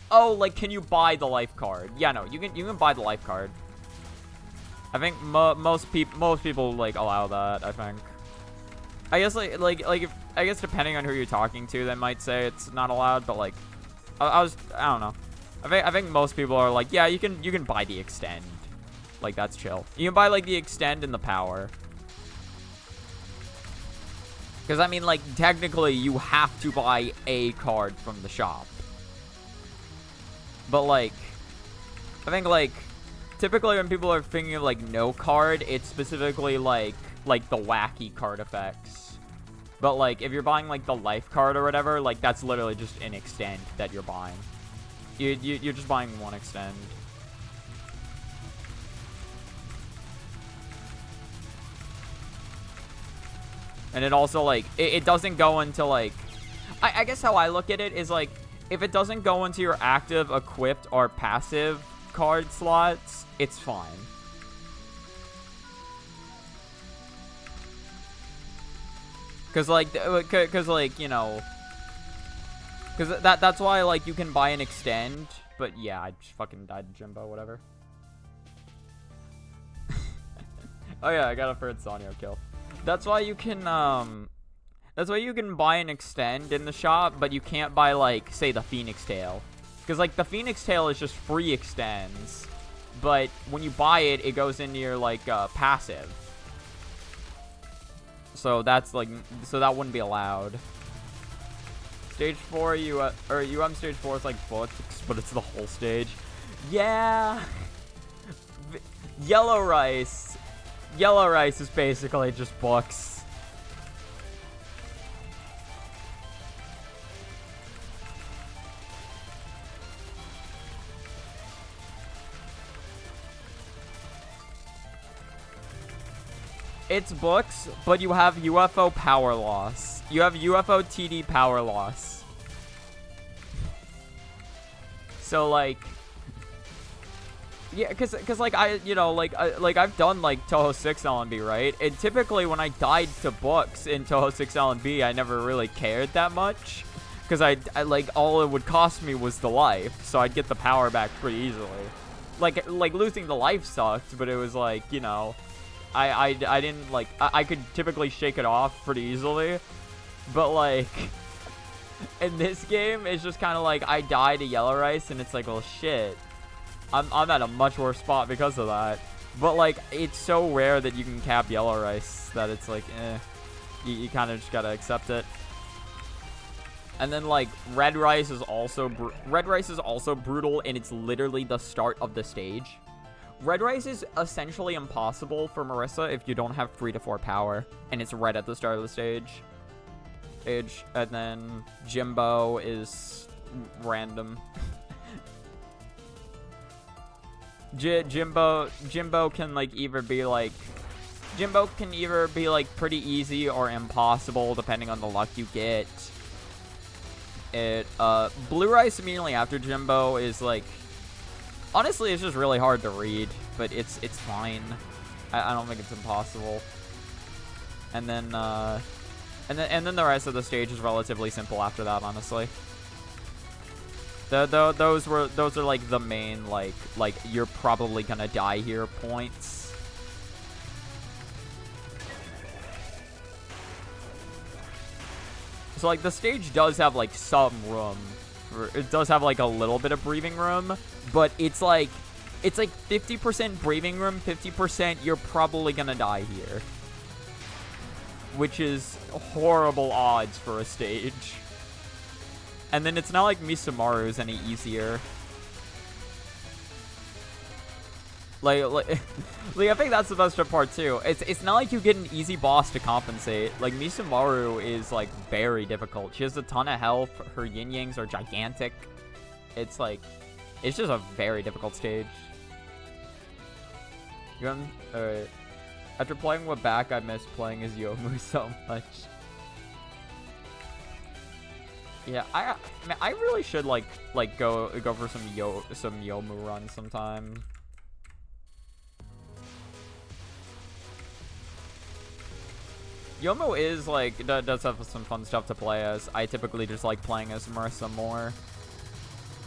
Oh, like, can you buy the life card? Yeah, no, you can buy the life card. I think most people like allow that. I think. I guess I guess depending on who you're talking to, they might say it's not allowed. But like, I don't know. I think most people are like, yeah, you can buy the extend. Like, that's chill. You can buy like the extend and the power. Because I mean, like, technically you have to buy a card from the shop. But like, I think like, typically when people are thinking of like no card, it's specifically like the wacky card effects. But like, if you're buying like the life card or whatever, like that's literally just an extend that you're buying. You're just buying one extend. And it also like, it doesn't go into like, I guess how I look at it is like, if it doesn't go into your active, equipped, or passive card slots, it's fine. Cause like, you know, Because that's why, like, you can buy and extend. But yeah, I just fucking died to Jimbo, whatever. Oh yeah, I got a third Sanyo kill. That's why you can buy and extend in the shop, but you can't buy, like, say, the Phoenix Tail. Because, like, the Phoenix Tail is just free extends. But when you buy it, it goes into your, like, passive. So that's, like, so that wouldn't be allowed. Stage 4, stage 4 is, like, books, but it's the whole stage. Yeah! Yellow Rice. Yellow Rice is basically just books. It's books, but you have UFO power loss. You have UFO TD power loss. So, like... Yeah, cause like, I've done, like, Touhou 6 LNB, right? And typically, when I died to books in Touhou 6 LNB, I never really cared that much. Because I, like, all it would cost me was the life. So I'd get the power back pretty easily. Like losing the life sucked, but it was, like, you know... I didn't, like, I could typically shake it off pretty easily, but, like, in this game, it's just kind of like, I die to Yellow Rice, and it's like, well, shit, I'm at a much worse spot because of that, but, like, it's so rare that you can cap Yellow Rice, that it's like, you kind of just gotta accept it. And then, like, Red Rice is also brutal, and it's literally the start of the stage. Red Rice is essentially impossible for Marissa if you don't have 3 to 4 power, and it's red at the start of the stage. And then Jimbo is random. Jimbo can, like, either be like pretty easy or impossible depending on the luck you get. Blue Rice immediately after Jimbo is, like, honestly, it's just really hard to read, but it's fine. I don't think it's impossible. And then the rest of the stage is relatively simple after that, honestly. Those are like the main like you're probably gonna die here points. So, like, the stage does have, like, some room. It does have, like, a little bit of breathing room, but it's like 50% breathing room, 50% you're probably gonna die here. Which is horrible odds for a stage. And then it's not like Misumaru is any easier. Like, I think that's the best part too. It's not like you get an easy boss to compensate. Like, Misumaru is, like, very difficult. She has a ton of health. Her yin-yangs are gigantic. It's like, it's just a very difficult stage. Alright. After playing with back, I miss playing as Yomu so much. Yeah, I really should like go for some Yomu runs sometime. Yomu is, like, does have some fun stuff to play as. I typically just like playing as Marissa more.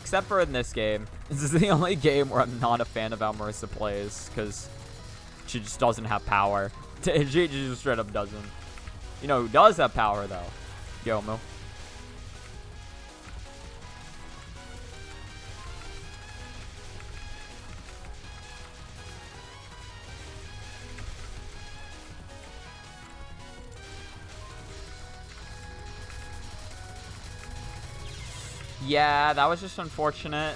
Except for in this game. This is the only game where I'm not a fan of how Marissa plays, because she just doesn't have power. She just straight up doesn't. You know who does have power, though? Yomu. Yeah, that was just unfortunate.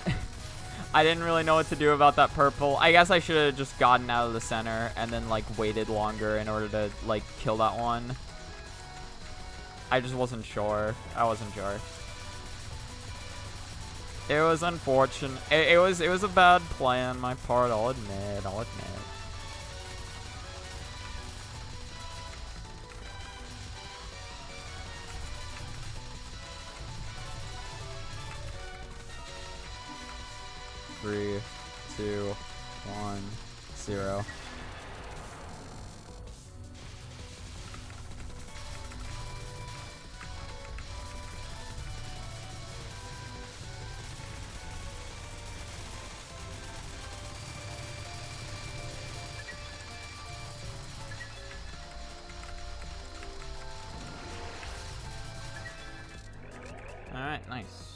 I didn't really know what to do about that purple. I guess I should have just gotten out of the center and then, like, waited longer in order to, like, kill that one. I just wasn't sure. I wasn't sure. It was unfortunate. It was a bad play on my part, I'll admit. 3, 2, 1, 0. Nice.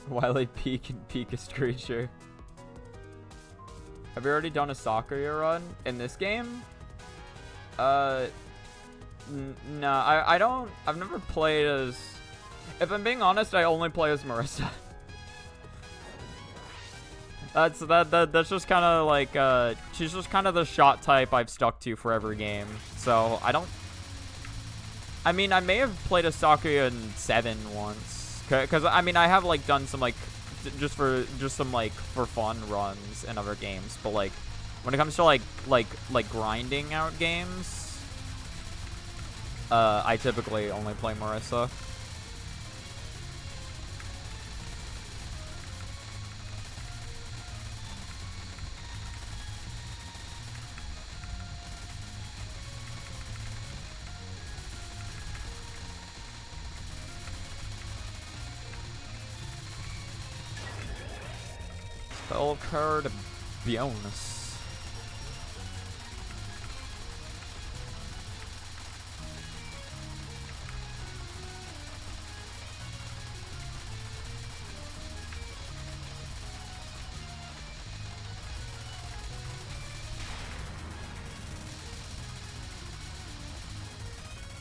Wily Peak and Peakest Creature. Have you already done a Sakuya run in this game? No, I don't. I've never played as. If I'm being honest, I only play as Marissa. That's just kind of like she's just kind of the shot type I've stuck to for every game. So I don't. I mean, I may have played a Sakuya in 7 once, cause I mean I have like done some like just some like for fun runs in other games, but like when it comes to like grinding out games, I typically only play Marissa. Spell card bonus.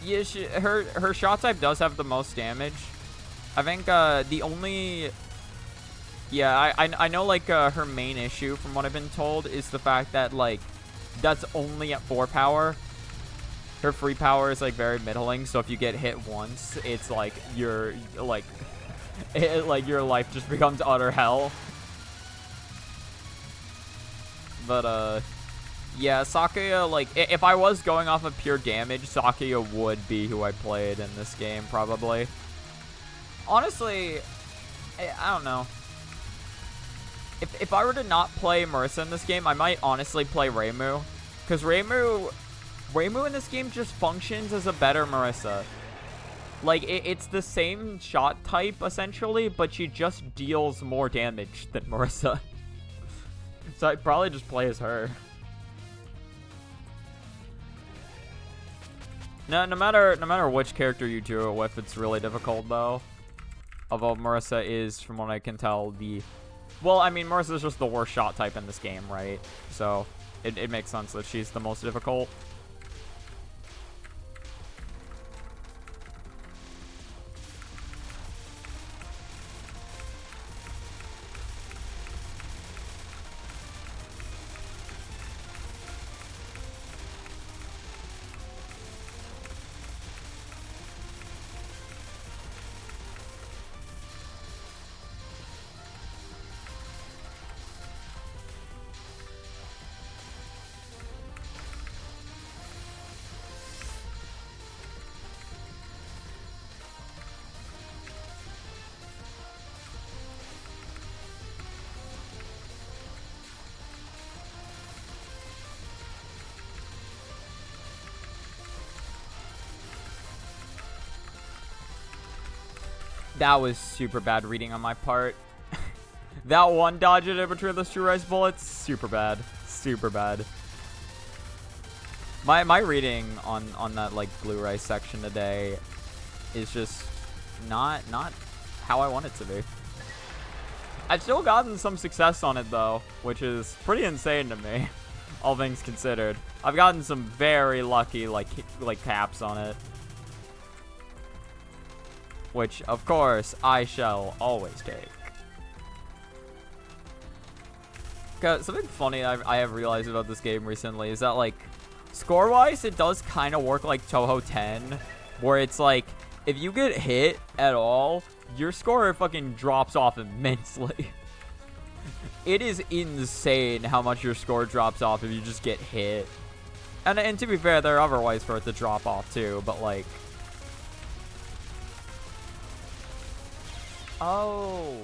Yeah, her shot type does have the most damage. I think the only. Yeah, I know, like, her main issue, from what I've been told, is the fact that, like, that's only at 4 power. Her free power is, like, very middling, so if you get hit once, it's, like, your life just becomes utter hell. But, yeah, Sakuya, like, if I was going off of pure damage, Sakuya would be who I played in this game, probably. Honestly, I don't know. If I were to not play Marissa in this game, I might honestly play Reimu. Because Reimu in this game just functions as a better Marissa. Like, it's the same shot type, essentially, but she just deals more damage than Marissa. So I'd probably just play as her. No matter which character you do it with, it's really difficult, though. Although Marissa is, from what I can tell, the... Well, I mean, Marissa's just the worst shot type in this game, right? So, it makes sense that she's the most difficult. That was super bad reading on my part. That one dodge I did between those 2 rice bullets, super bad. Super bad. My reading on that, like, blue rice section today is just not how I want it to be. I've still gotten some success on it, though, which is pretty insane to me, all things considered. I've gotten some very lucky, like taps on it. Which, of course, I shall always take. Something funny I have realized about this game recently is that, like, score-wise, it does kind of work like Touhou 10, where it's like, if you get hit at all, your score fucking drops off immensely. It is insane how much your score drops off if you just get hit. And to be fair, there are other ways for it to drop off, too, but, like... Oh,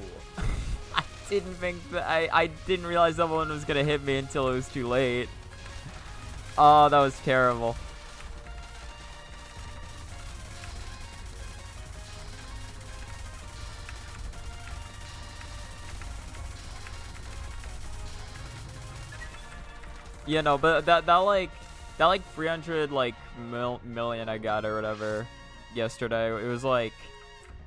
I didn't think that I didn't realize someone was gonna hit me until it was too late. Oh, that was terrible. You know, but that like 300 like million I got or whatever. yesterday. It was like,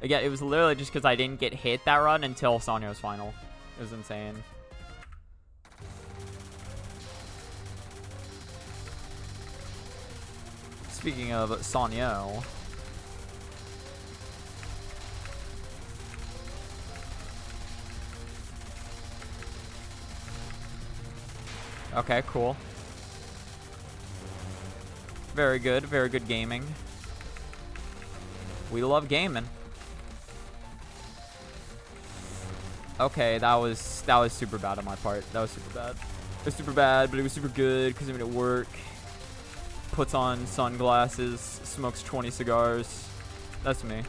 again, it was literally just because I didn't get hit that run until Sanyo's final. It was insane. Speaking of Sanyo. Okay, cool. Very good gaming. We love gaming. Okay, that was super bad on my part. That was super bad. It was super bad, but it was super good because I made it work. Puts on sunglasses, smokes 20 cigars. That's me.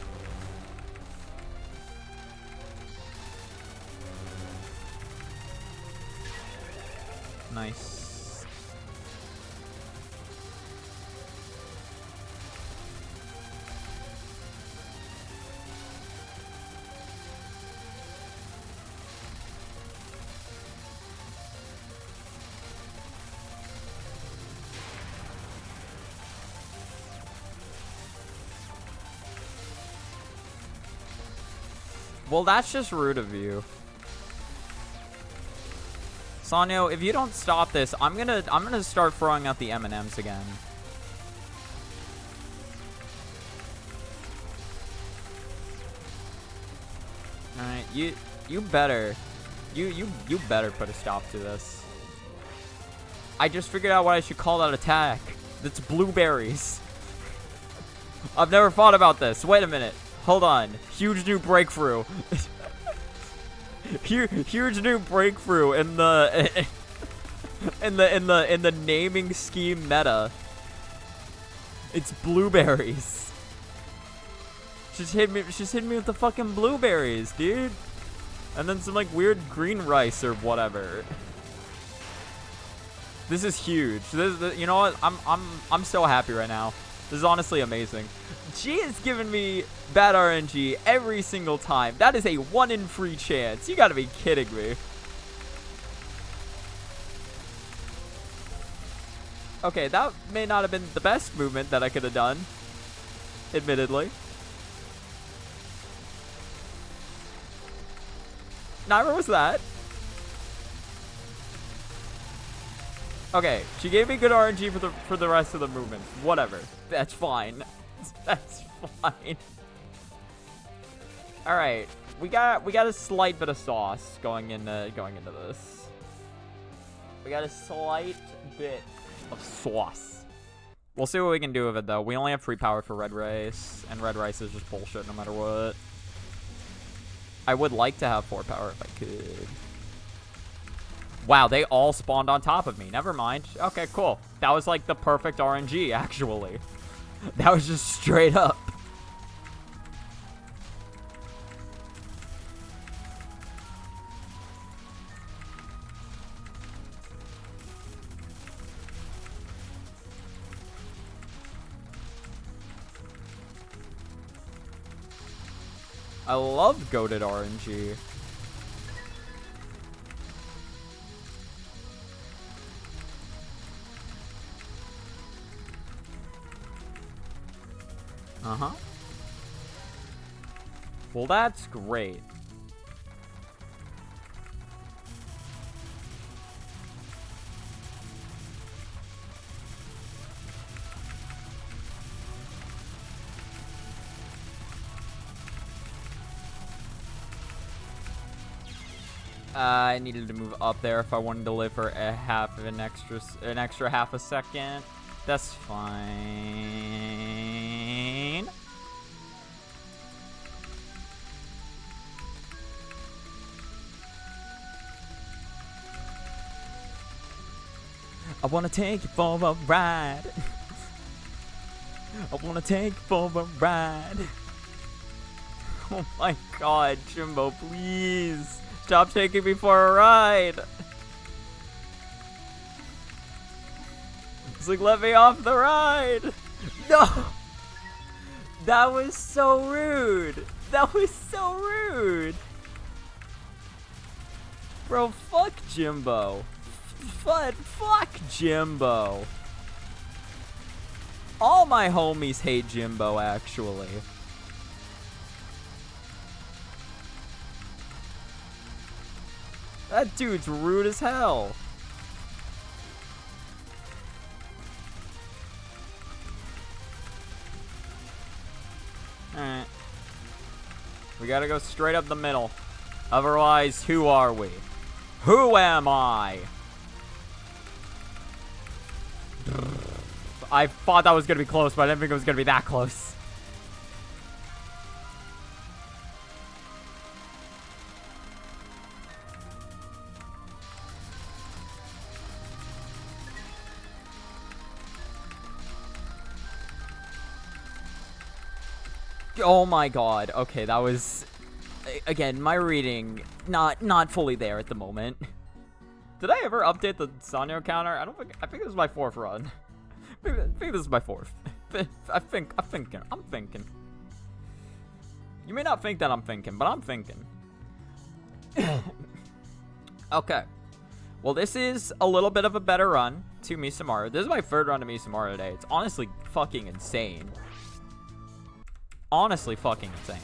Nice. Well, that's just rude of you. Sanyo, if you don't stop this, I'm gonna start throwing out the M&Ms again. Alright, you better put a stop to this. I just figured out what I should call that attack. It's blueberries. I've never thought about this. Wait a minute. Hold on. Huge new breakthrough. Huge new breakthrough in the in the naming scheme meta. It's blueberries. She's hit me with the fucking blueberries, dude. And then some like weird green rice or whatever. This is huge. You know what? I'm so happy right now. This is honestly amazing. She is giving me bad RNG every single time. That is a 1 in 3 chance. You gotta be kidding me. Okay, that may not have been the best movement that I could have done. Admittedly. Neither was that. Okay, she gave me good RNG for the rest of the movement. Whatever. That's fine. That's fine. All right, we got a slight bit of sauce going into this. We got a slight bit of sauce. We'll see what we can do with it though. We only have free power for red rice, and red rice is just bullshit no matter what. I would like to have 4 power if I could. Wow, they all spawned on top of me. Never mind. Okay, cool. That was like the perfect RNG, actually. That was just straight up. I love goated RNG. Uh-huh. Well, that's great. I needed to move up there if I wanted to live for an extra half a second. That's fine. I wanna take you for a ride. I wanna take you for a ride. Oh my god, Jimbo, please. Stop taking me for a ride. It's like, let me off the ride. No. That was so rude. That was so rude. Bro, fuck Jimbo. Fuck Jimbo. All my homies hate Jimbo, actually. That dude's rude as hell. Alright. We gotta go straight up the middle. Otherwise, who are we? Who am I? I thought that was gonna be close, but I didn't think it was gonna be that close. Oh my god. Okay, that was... Again, my reading, not fully there at the moment. Did I ever update the Sanyo counter? I think this is my 4th run. I think this is my 4th. I'm thinking. You may not think that I'm thinking, but I'm thinking. Okay. Well, this is a little bit of a better run to Misumaru. This is my 3rd run to Misumaru today. It's honestly fucking insane. Honestly fucking insane.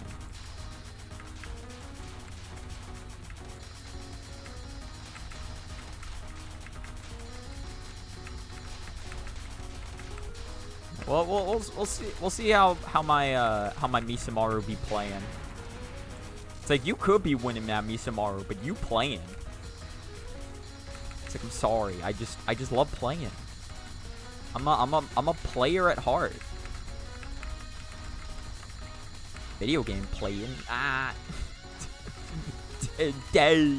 Well, we'll see how my Misumaru be playing. It's like you could be winning that Misumaru, but you playing. It's like, I'm sorry, I just love playing. I'm a player at heart. Video game playing. Ah. Today.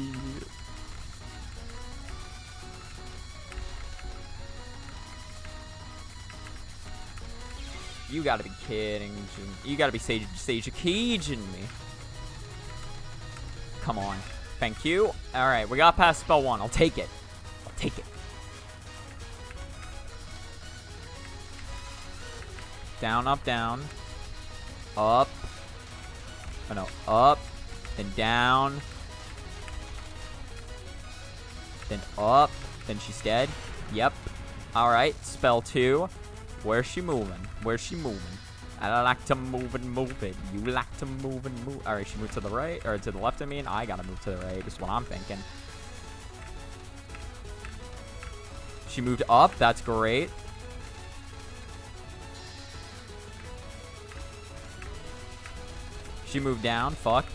You gotta be kidding. You gotta be Sage-Caging me. Come on. Thank you. Alright, we got past spell 1. I'll take it. I'll take it. Down, up, down. Up. Oh no. Up. Then down. Then up. Then she's dead. Yep. Alright. Spell 2. Where's she moving? Where's she moving? I like to move and move it. You like to move and move. Alright, she moved to the right. Or to the left, I mean. I gotta move to the right. That's what I'm thinking. She moved up. That's great. She moved down. Fuck.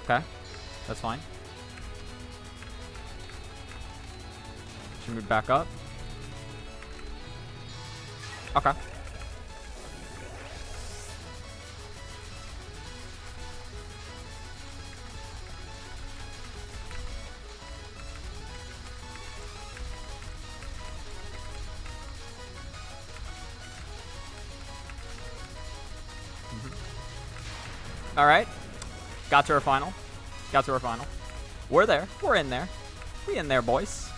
Okay. That's fine. She moved back up. Okay. All right. Got to her final. Got to her final. We're there. We're in there. We in there, boys.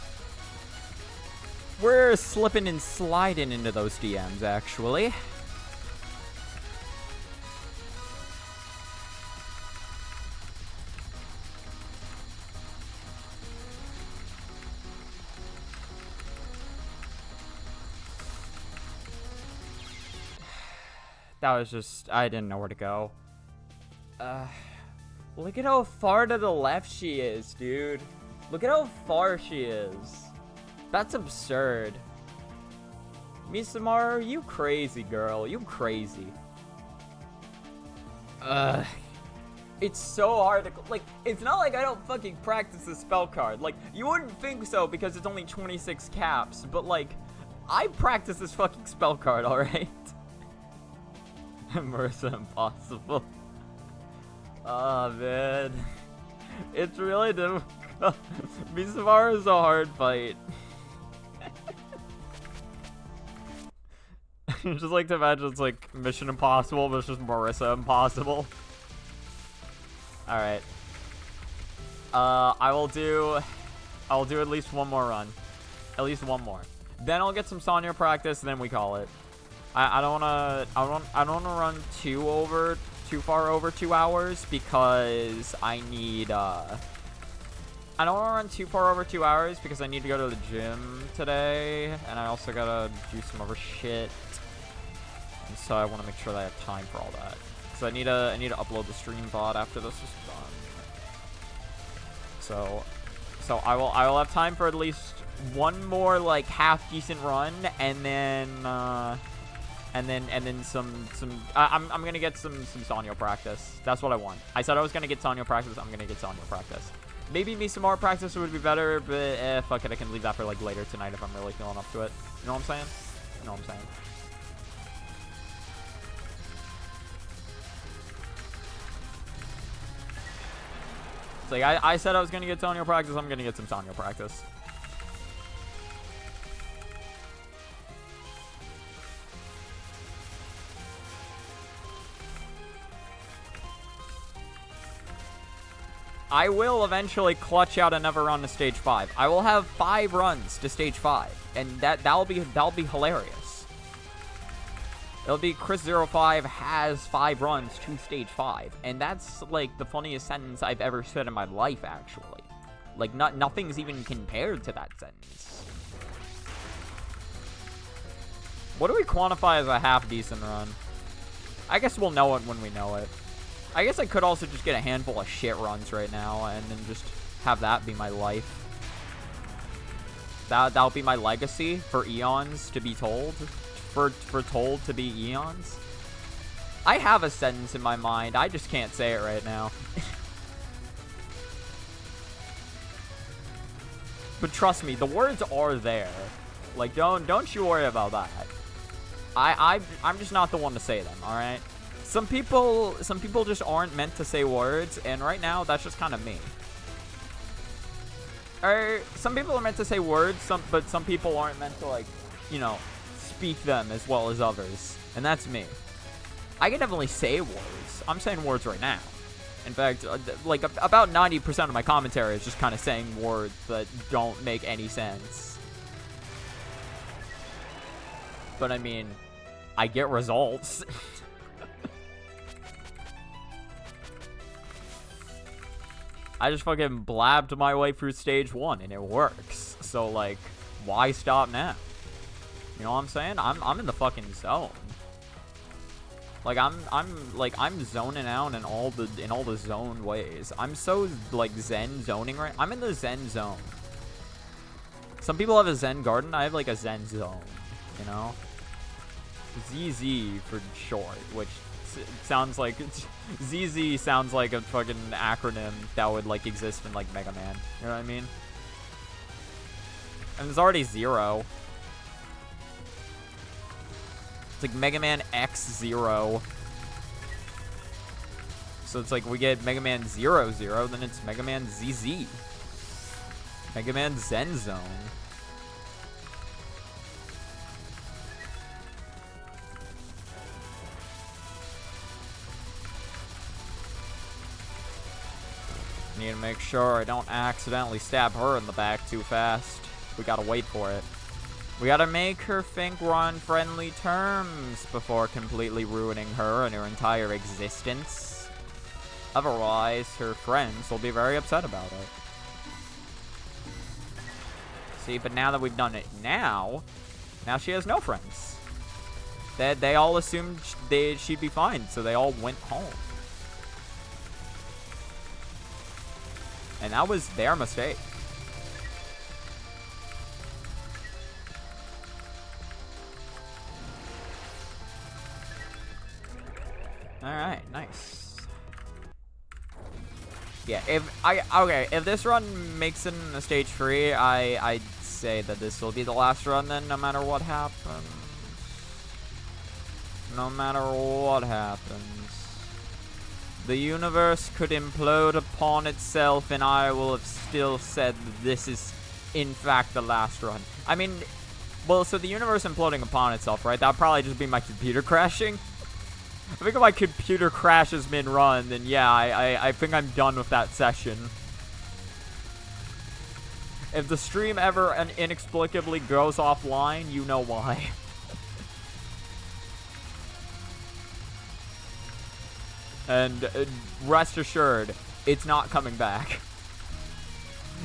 We're slipping and sliding into those DMs, actually. That was just... I didn't know where to go. Look at how far to the left she is, dude. Look at how far she is. That's absurd. Misumaru, you crazy girl. You crazy. It's so hard to... Like, it's not like I don't fucking practice the spell card. Like, you wouldn't think so because it's only 26 caps. But, like, I practice this fucking spell card, alright? Immersive impossible. Oh, man. It's really difficult. Misumaru is a hard fight. Just like to imagine it's like Mission Impossible, but it's just Marissa Impossible. Alright. I'll do at least one more run. At least one more. Then I'll get some Sonya practice, and then we call it. I don't wanna run too far over 2 hours because I need I don't want to run too far over 2 hours because I need to go to the gym today, and I also gotta do some other shit. And so I want to make sure that I have time for all that. So I need to upload the stream VOD after this is done. So I will have time for at least one more like half decent run, and then some I'm gonna get some Sanyo practice. That's what I want. I said I was gonna get Sanyo practice. I'm gonna get Sanyo practice. Maybe Misumaru practice would be better, but fuck it, I can leave that for like later tonight if I'm really feeling up to it. You know what I'm saying? You know what I'm saying? It's like I said I was gonna get Sanyo practice. I'm gonna get some Sanyo practice. I will eventually clutch out another run to stage 5. I will have 5 runs to stage 5, and that'll be hilarious. It'll be Chris05 has 5 runs to stage 5, and that's like the funniest sentence I've ever said in my life, actually. Like nothing's even compared to that sentence. What do we quantify as a half decent run? I guess we'll know it when we know it. I guess I could also just get a handful of shit runs right now and then just have that be my life. That'll be my legacy for eons to be told. For told to be eons. I have a sentence in my mind. I just can't say it right now. But trust me, the words are there. Like, don't you worry about that. I'm just not the one to say them, alright? Some people just aren't meant to say words, and right now, that's just kind of me. Or, some people are meant to say words, but some people aren't meant to, like, you know, speak them as well as others. And that's me. I can definitely say words. I'm saying words right now. In fact, like, about 90% of my commentary is just kind of saying words that don't make any sense. But, I mean, I get results. I just fucking blabbed my way through stage 1 and it works. So like, why stop now? You know what I'm saying? I'm in the fucking zone. Like I'm zoning out in all the zone ways. I'm so like zen zoning right. I'm in the zen zone. Some people have a zen garden. I have like a zen zone. You know, ZZ for short, which sounds like ZZ sounds like a fucking acronym that would like exist in like Mega Man. You know what I mean? And there's already 0. It's like Mega Man X0. So it's like we get Mega Man 00, then it's Mega Man ZZ. Mega Man Zen Zone. Need to make sure I don't accidentally stab her in the back too fast. We gotta wait for it. We gotta make her think we're on friendly terms before completely ruining her and her entire existence. Otherwise, her friends will be very upset about it. See, but now that we've done it now she has no friends. They all assumed she'd be fine, so they all went home. And that was their mistake. Alright, nice. Yeah, if this run makes it in the stage 3, I'd say that this will be the last run then, no matter what happens. No matter what happens. The universe could implode upon itself, and I will have still said that this is, in fact, the last run. I mean, well, so the universe imploding upon itself, right? That would probably just be my computer crashing. I think if my computer crashes mid-run, then yeah, I think I'm done with that session. If the stream ever inexplicably goes offline, you know why. And rest assured, it's not coming back.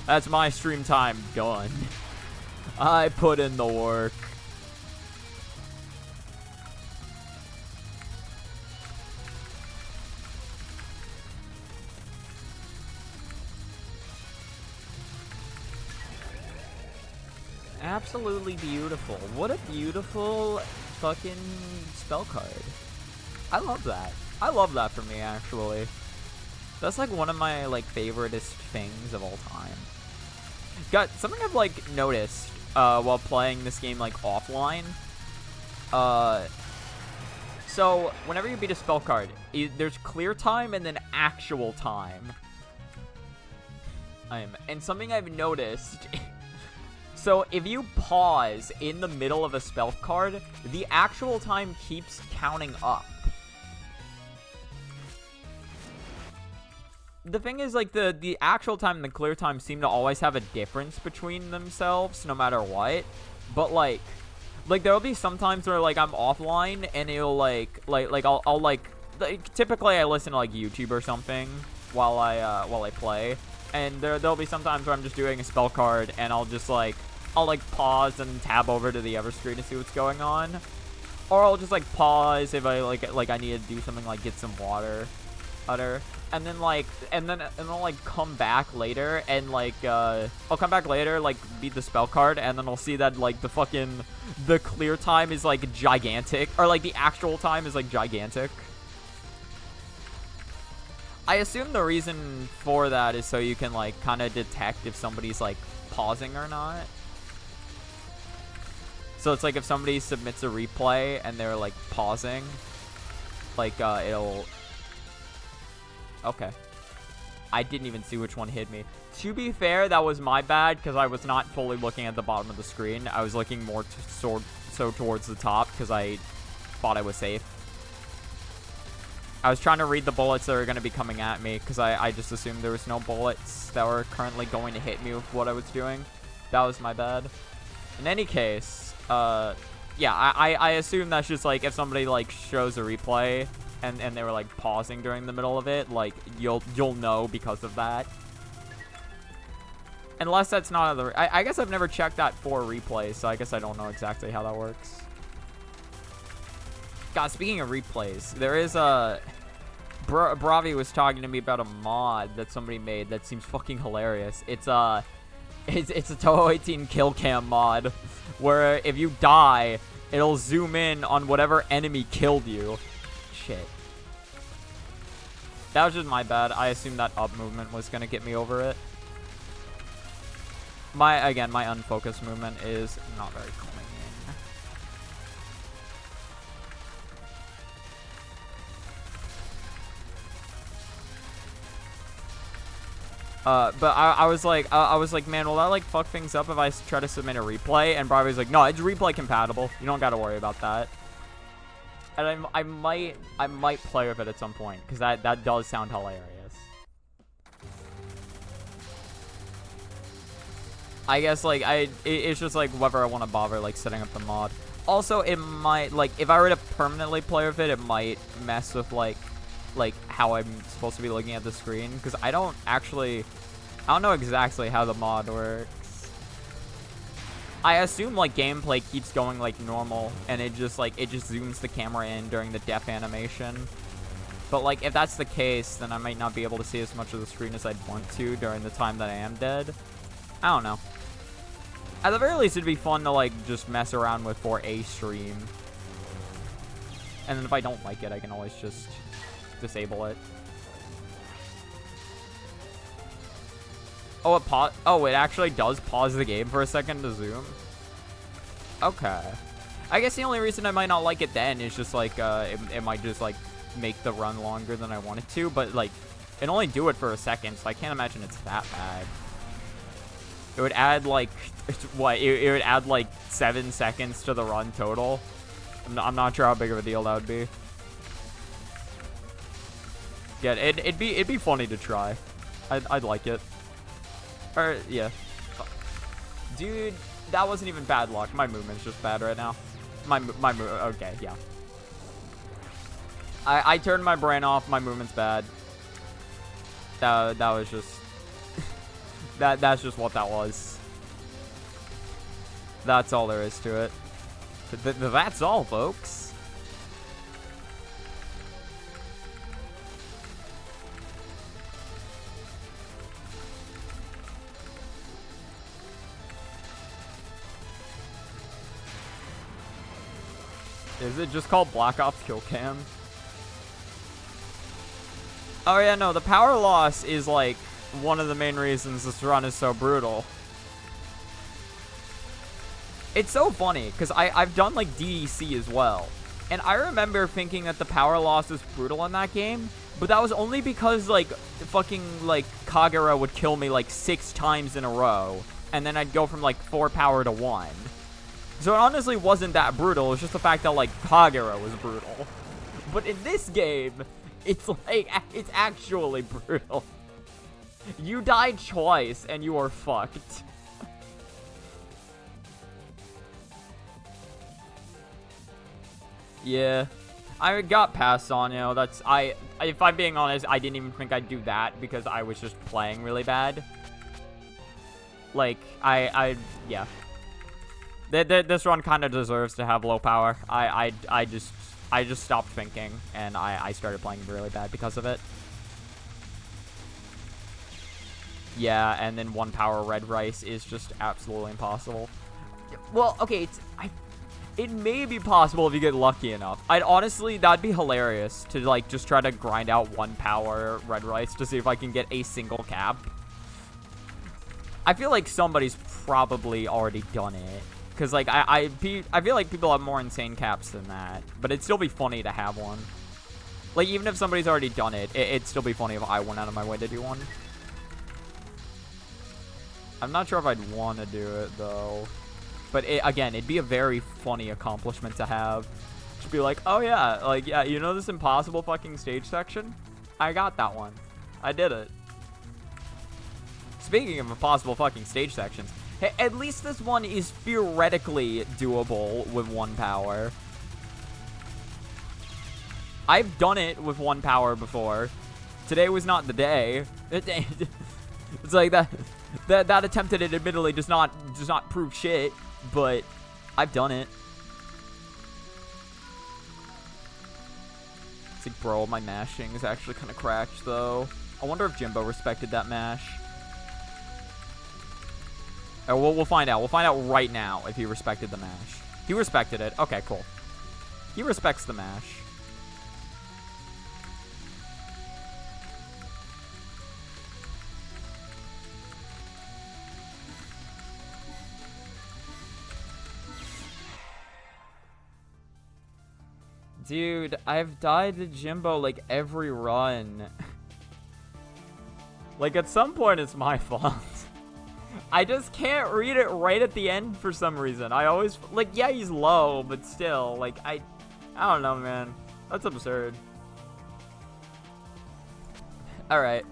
That's my stream time done. I put in the work. Absolutely beautiful. What a beautiful fucking spell card. I love that. I love that for me, actually. That's like one of my like favoriteest things of all time. Got something I've like noticed while playing this game like offline. So whenever you beat a spell card, there's clear time and then actual time. And something I've noticed. So if you pause in the middle of a spell card, the actual time keeps counting up. The thing is, like, the actual time and the clear time seem to always have a difference between themselves, no matter what. But, like there'll be some times where, like, I'm offline, and it'll, I'll typically I listen to, like, YouTube or something while I play. And there'll be some times where I'm just doing a spell card, and I'll pause and tab over to the other screen to see what's going on. Or I'll just, like, pause if I, I need to do something, like, get some water. And then I'll come back later and I'll come back later, beat the spell card, and then I'll see that the clear time is gigantic, or the actual time is gigantic. I assume the reason for that is so you can kind of detect if somebody's pausing or not. So it's if somebody submits a replay and they're pausing, it'll. Okay. I didn't even see which one hit me. To be fair, that was my bad, because I was not fully looking at the bottom of the screen. I was looking more towards the top, because I thought I was safe. I was trying to read the bullets that are going to be coming at me, because I just assumed there was no bullets that were currently going to hit me with what I was doing. That was my bad. In any case, yeah, I assume that's just, if somebody, shows a replay, and they were pausing during the middle of it, you'll know because of that. Unless that's not other. I guess I've never checked that for replays, so I guess I don't know exactly how that works. God, speaking of replays, there is a Bravi was talking to me about a mod that somebody made that seems fucking hilarious. It's a Touhou 18 kill cam mod where if you die, it'll zoom in on whatever enemy killed you. Shit. That was just my bad. I assumed that up movement was gonna get me over it. My unfocused movement is not very clean. But I was like, man, will that fuck things up if I try to submit a replay? And Bobby's like, no, it's replay compatible. You don't gotta worry about that. And I might play with it at some point, because that does sound hilarious. I guess it's just whether I want to bother setting up the mod. Also, it might if I were to permanently play with it, it might mess with how I'm supposed to be looking at the screen, because I don't know exactly how the mod works. I assume gameplay keeps going normal, and it just zooms the camera in during the death animation. But if that's the case, then I might not be able to see as much of the screen as I'd want to during the time that I am dead. I don't know. At the very least, it'd be fun to just mess around with for a stream. And then if I don't like it, I can always just disable it. Oh, it actually does pause the game for a second to zoom. Okay. I guess the only reason I might not like it then is just it might just make the run longer than I want it to, but it only do it for a second, so I can't imagine it's that bad. It would add what? It would add 7 seconds to the run total. I'm not sure how big of a deal that would be. Yeah, it'd be funny to try. I'd like it. Or yeah, dude, that wasn't even bad luck. My movement's just bad right now. My move. Okay, yeah. I turned my brain off. My movement's bad. That was just That's just what that was. That's all there is to it. That's all, folks. Is it just called Black Ops Kill Cam? Oh yeah, no, the power loss is like one of the main reasons this run is so brutal. It's so funny, because I've done like DDC as well. And I remember thinking that the power loss was brutal in that game, but that was only because like fucking like Kagura would kill me like 6 times in a row, and then I'd go from like 4 power to 1. So it honestly wasn't that brutal. It's just the fact that, like, Kagura was brutal. But in this game, it's, like, it's actually brutal. You died twice, and you are fucked. Yeah. I got past Sanyo. That's, if I'm being honest, I didn't even think I'd do that because I was just playing really bad. Like, yeah. This run kind of deserves to have low power. I just stopped thinking, and I started playing really bad because of it. Yeah, and then 1 power red rice is just absolutely impossible. Well, okay, it may be possible if you get lucky enough. Honestly, that'd be hilarious to like just try to grind out 1 power red rice to see if I can get a single cap. I feel like somebody's probably already done it. Because, like, I feel like people have more insane caps than that. But it'd still be funny to have one. Like, even if somebody's already done it, it'd still be funny if I went out of my way to do one. I'm not sure if I'd want to do it, though. But, again, it'd be a very funny accomplishment to have. Just be like, oh, yeah. Like, yeah, you know this impossible fucking stage section? I got that one. I did it. Speaking of impossible fucking stage sections, hey, at least this one is theoretically doable with 1 power. I've done it with 1 power before. Today was not the day. It's like that attempt at it admittedly does not prove shit, but I've done it. It's like, bro, my mashing is actually kind of cracked though. I wonder if Jimbo respected that mash. We'll find out. We'll find out right now if he respected the mash. He respected it. Okay, cool. He respects the mash. Dude, I've died to Jimbo like every run. Like at some point it's my fault. I just can't read it right at the end for some reason. I always, like, yeah, he's low, but still, like, I don't know, man. That's absurd. Alright.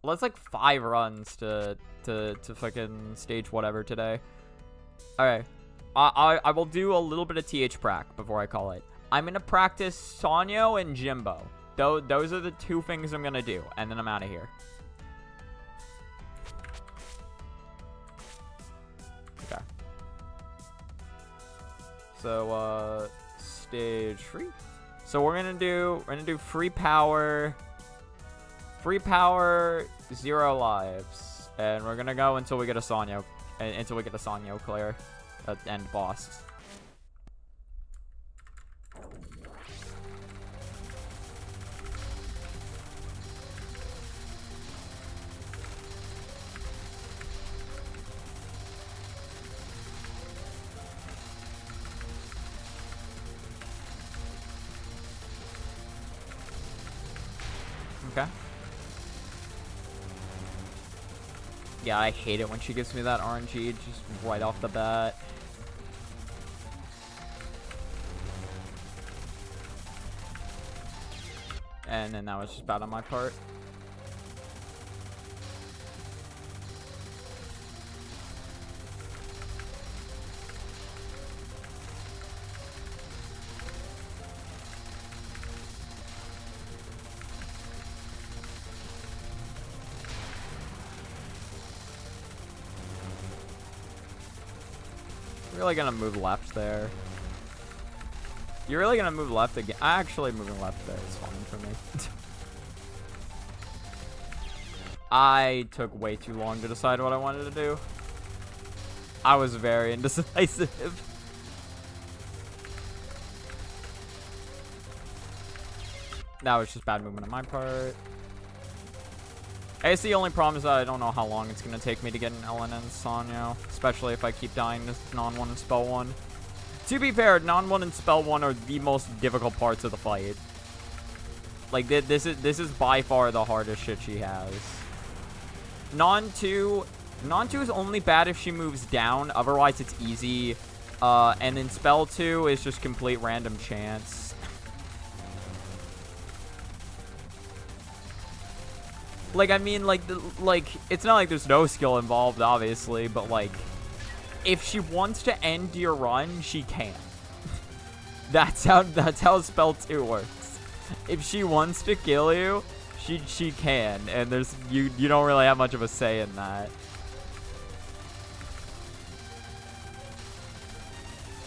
Well, that's like 5 runs to fucking stage whatever today. Alright. I will do a little bit of TH prac before I call it. I'm gonna practice Sanyo and Jimbo. Those are the 2 things I'm gonna do, and then I'm out of here. Okay. So, stage 3. So we're gonna do free power, 0 lives, and we're gonna go until we get a Sanyo, clear, end boss. Okay. Yeah, I hate it when she gives me that RNG just right off the bat. And then that was just bad on my part. Really gonna move left there. You're really gonna move left again? Actually, moving left there is fine for me. I took way too long to decide what I wanted to do. I was very indecisive. That was just bad movement on my part. I guess the only problem is that I don't know how long it's going to take me to get an LNN Sanyo, especially if I keep dying to non-1 and spell 1. To be fair, non-1 and spell 1 are the most difficult parts of the fight. Like, this is by far the hardest shit she has. Non-2 is only bad if she moves down, otherwise it's easy. And then spell 2 is just complete random chance. Like, I mean, like, it's not like there's no skill involved, obviously, but, like, if she wants to end your run, she can. That's how spell 2 works. If she wants to kill you, she can, and there's, you don't really have much of a say in that.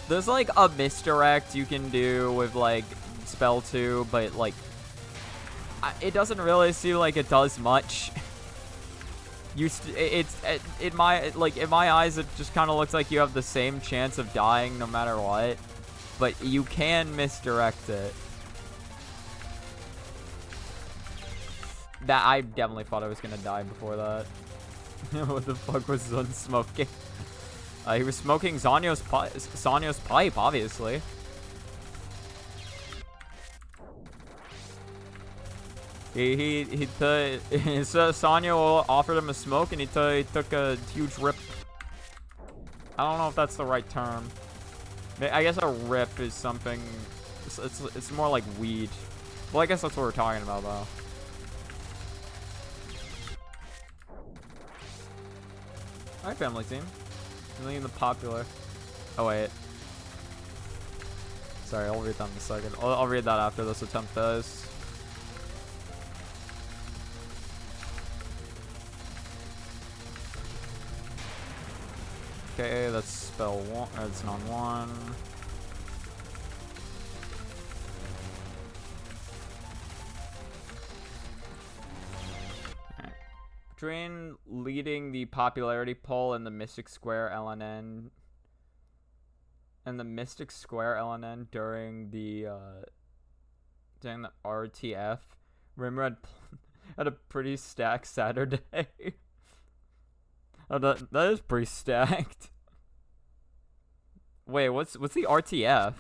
There's, like, a misdirect you can do with, like, spell 2, but, like, it doesn't really seem like it does much. In my eyes, it just kind of looks like you have the same chance of dying no matter what, but you can misdirect it. That I definitely thought I was gonna die before that. What the fuck was Zun smoking? He was smoking Sanyo's pipe, obviously. Sanyo offered him a smoke, and he took a huge rip. I don't know if that's the right term. I guess a rip is something. It's more like weed. Well, I guess that's what we're talking about, though. All right, family team. Million the popular. Oh wait. Sorry, I'll read that in a second. I'll read that after this attempt does. Okay, that's spell 1. That's non-1. Right. Between leading the popularity poll and the Mystic Square LNN during the RTF, Rimmer had a pretty stacked Saturday. Oh, that is pretty stacked. Wait, what's the RTF?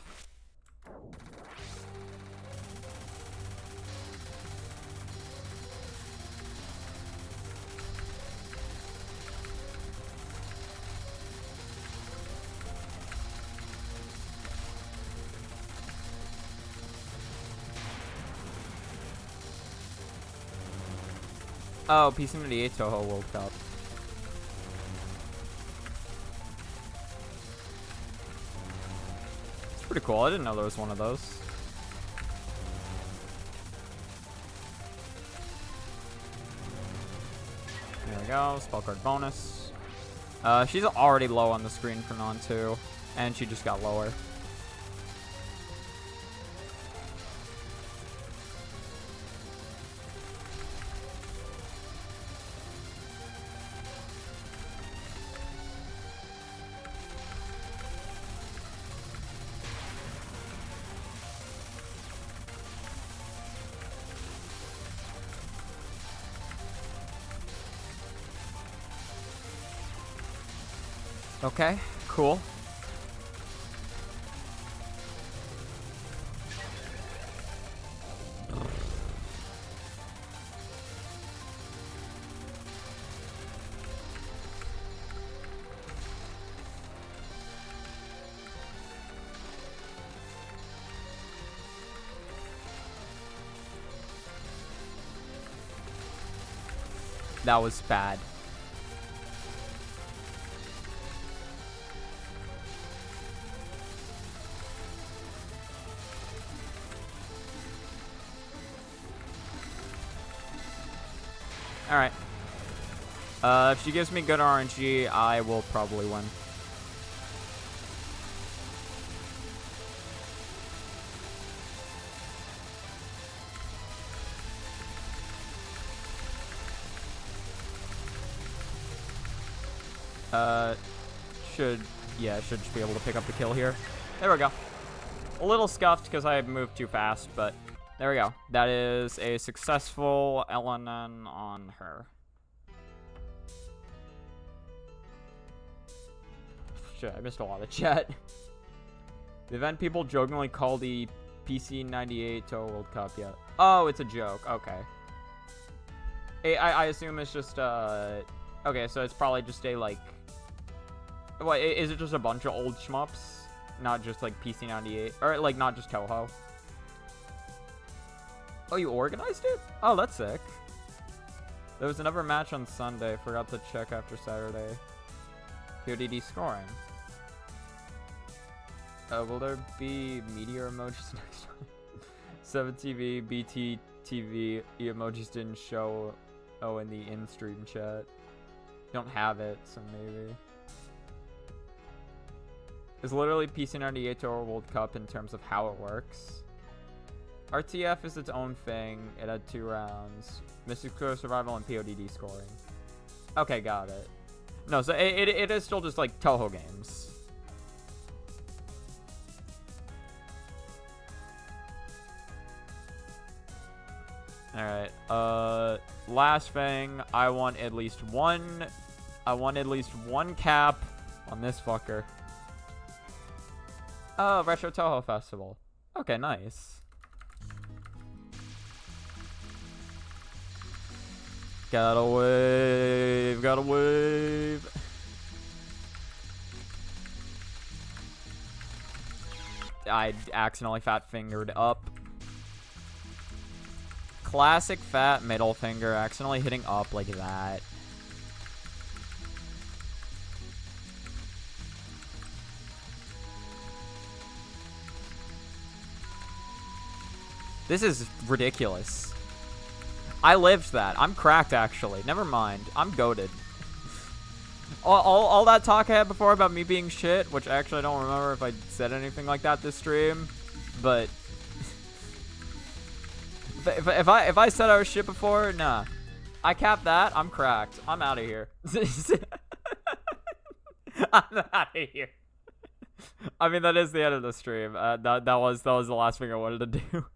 Oh, PC88 Touhou World Cup. Pretty cool. I didn't know there was one of those. There we go. Spell card bonus. She's already low on the screen for non-2, and she just got lower. Okay, cool. That was bad. Alright. If she gives me good RNG, I will probably win. Should just be able to pick up the kill here. There we go. A little scuffed because I moved too fast, but there we go. That is a successful LNN on her. Shit, I missed a lot of chat. The event people jokingly call the PC98 Touhou World Cup, yeah. Oh, it's a joke. Okay. I assume it's just, okay, so it's probably just a, like... What, is it just a bunch of old shmups? Not just, like, PC98? Or, like, not just Touhou? Oh, you organized it? Oh, that's sick. There was another match on Sunday. Forgot to check after Saturday. PODD scoring. Will there be meteor emojis next time? 7TV, BT TV, emojis didn't show. Oh, in the in-stream chat. Don't have it, so maybe. It's literally PC98 Touhou World Cup in terms of how it works. RTF is its own thing. It had 2 rounds. Mystical Survival and PODD scoring. Okay, got it. No, so it is still just like Touhou games. Alright, last thing, I want at least one cap on this fucker. Oh, Retro Touhou Festival. Okay, nice. Gotta wave, gotta wave. I accidentally fat fingered up. Classic fat middle finger, accidentally hitting up like that. This is ridiculous. I lived that. I'm cracked, actually. Never mind. I'm goated. All that talk I had before about me being shit, which actually I don't remember if I said anything like that this stream, but if I said I was shit before, nah. I capped that. I'm cracked. I'm out of here. I'm out of here. I mean, that is the end of the stream. That was the last thing I wanted to do.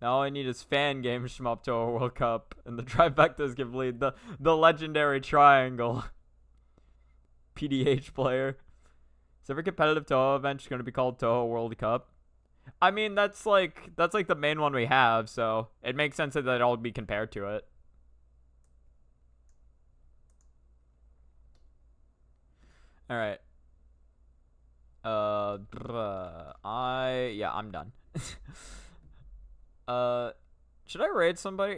Now all I need is fan game shmup to a World Cup, and the trifectas give lead. The legendary triangle. PDH player. So every competitive Touhou event is going to be called Touhou World Cup. I mean, that's like the main one we have, so it makes sense that it'll all be compared to it. All right. I'm done. Should I raid somebody?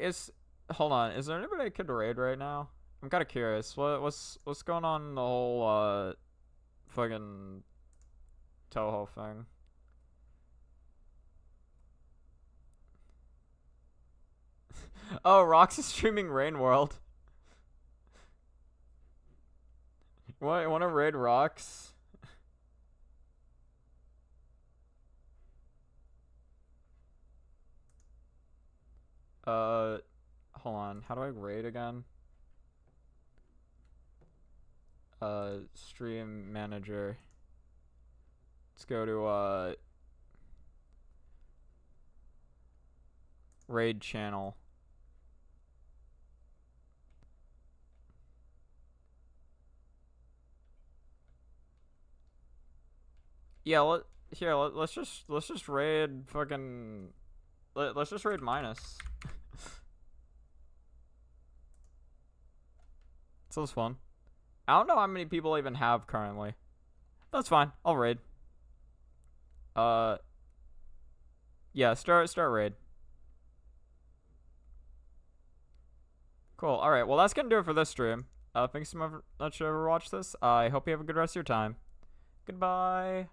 Hold on. Is there anybody I could raid right now? I'm kind of curious. What's going on in the whole fucking Touhou thing? Oh, Rox is streaming Rain World. What? Want to raid Rox? Hold on. How do I raid again? Stream manager. Let's go to, raid channel. Yeah, let's just raid fucking... Let's just raid minus. Sounds fun. I don't know how many people I even have currently. That's fine. I'll raid. Yeah, start raid. Cool. Alright, well that's gonna do it for this stream. Thanks so much for watching this. I hope you have a good rest of your time. Goodbye.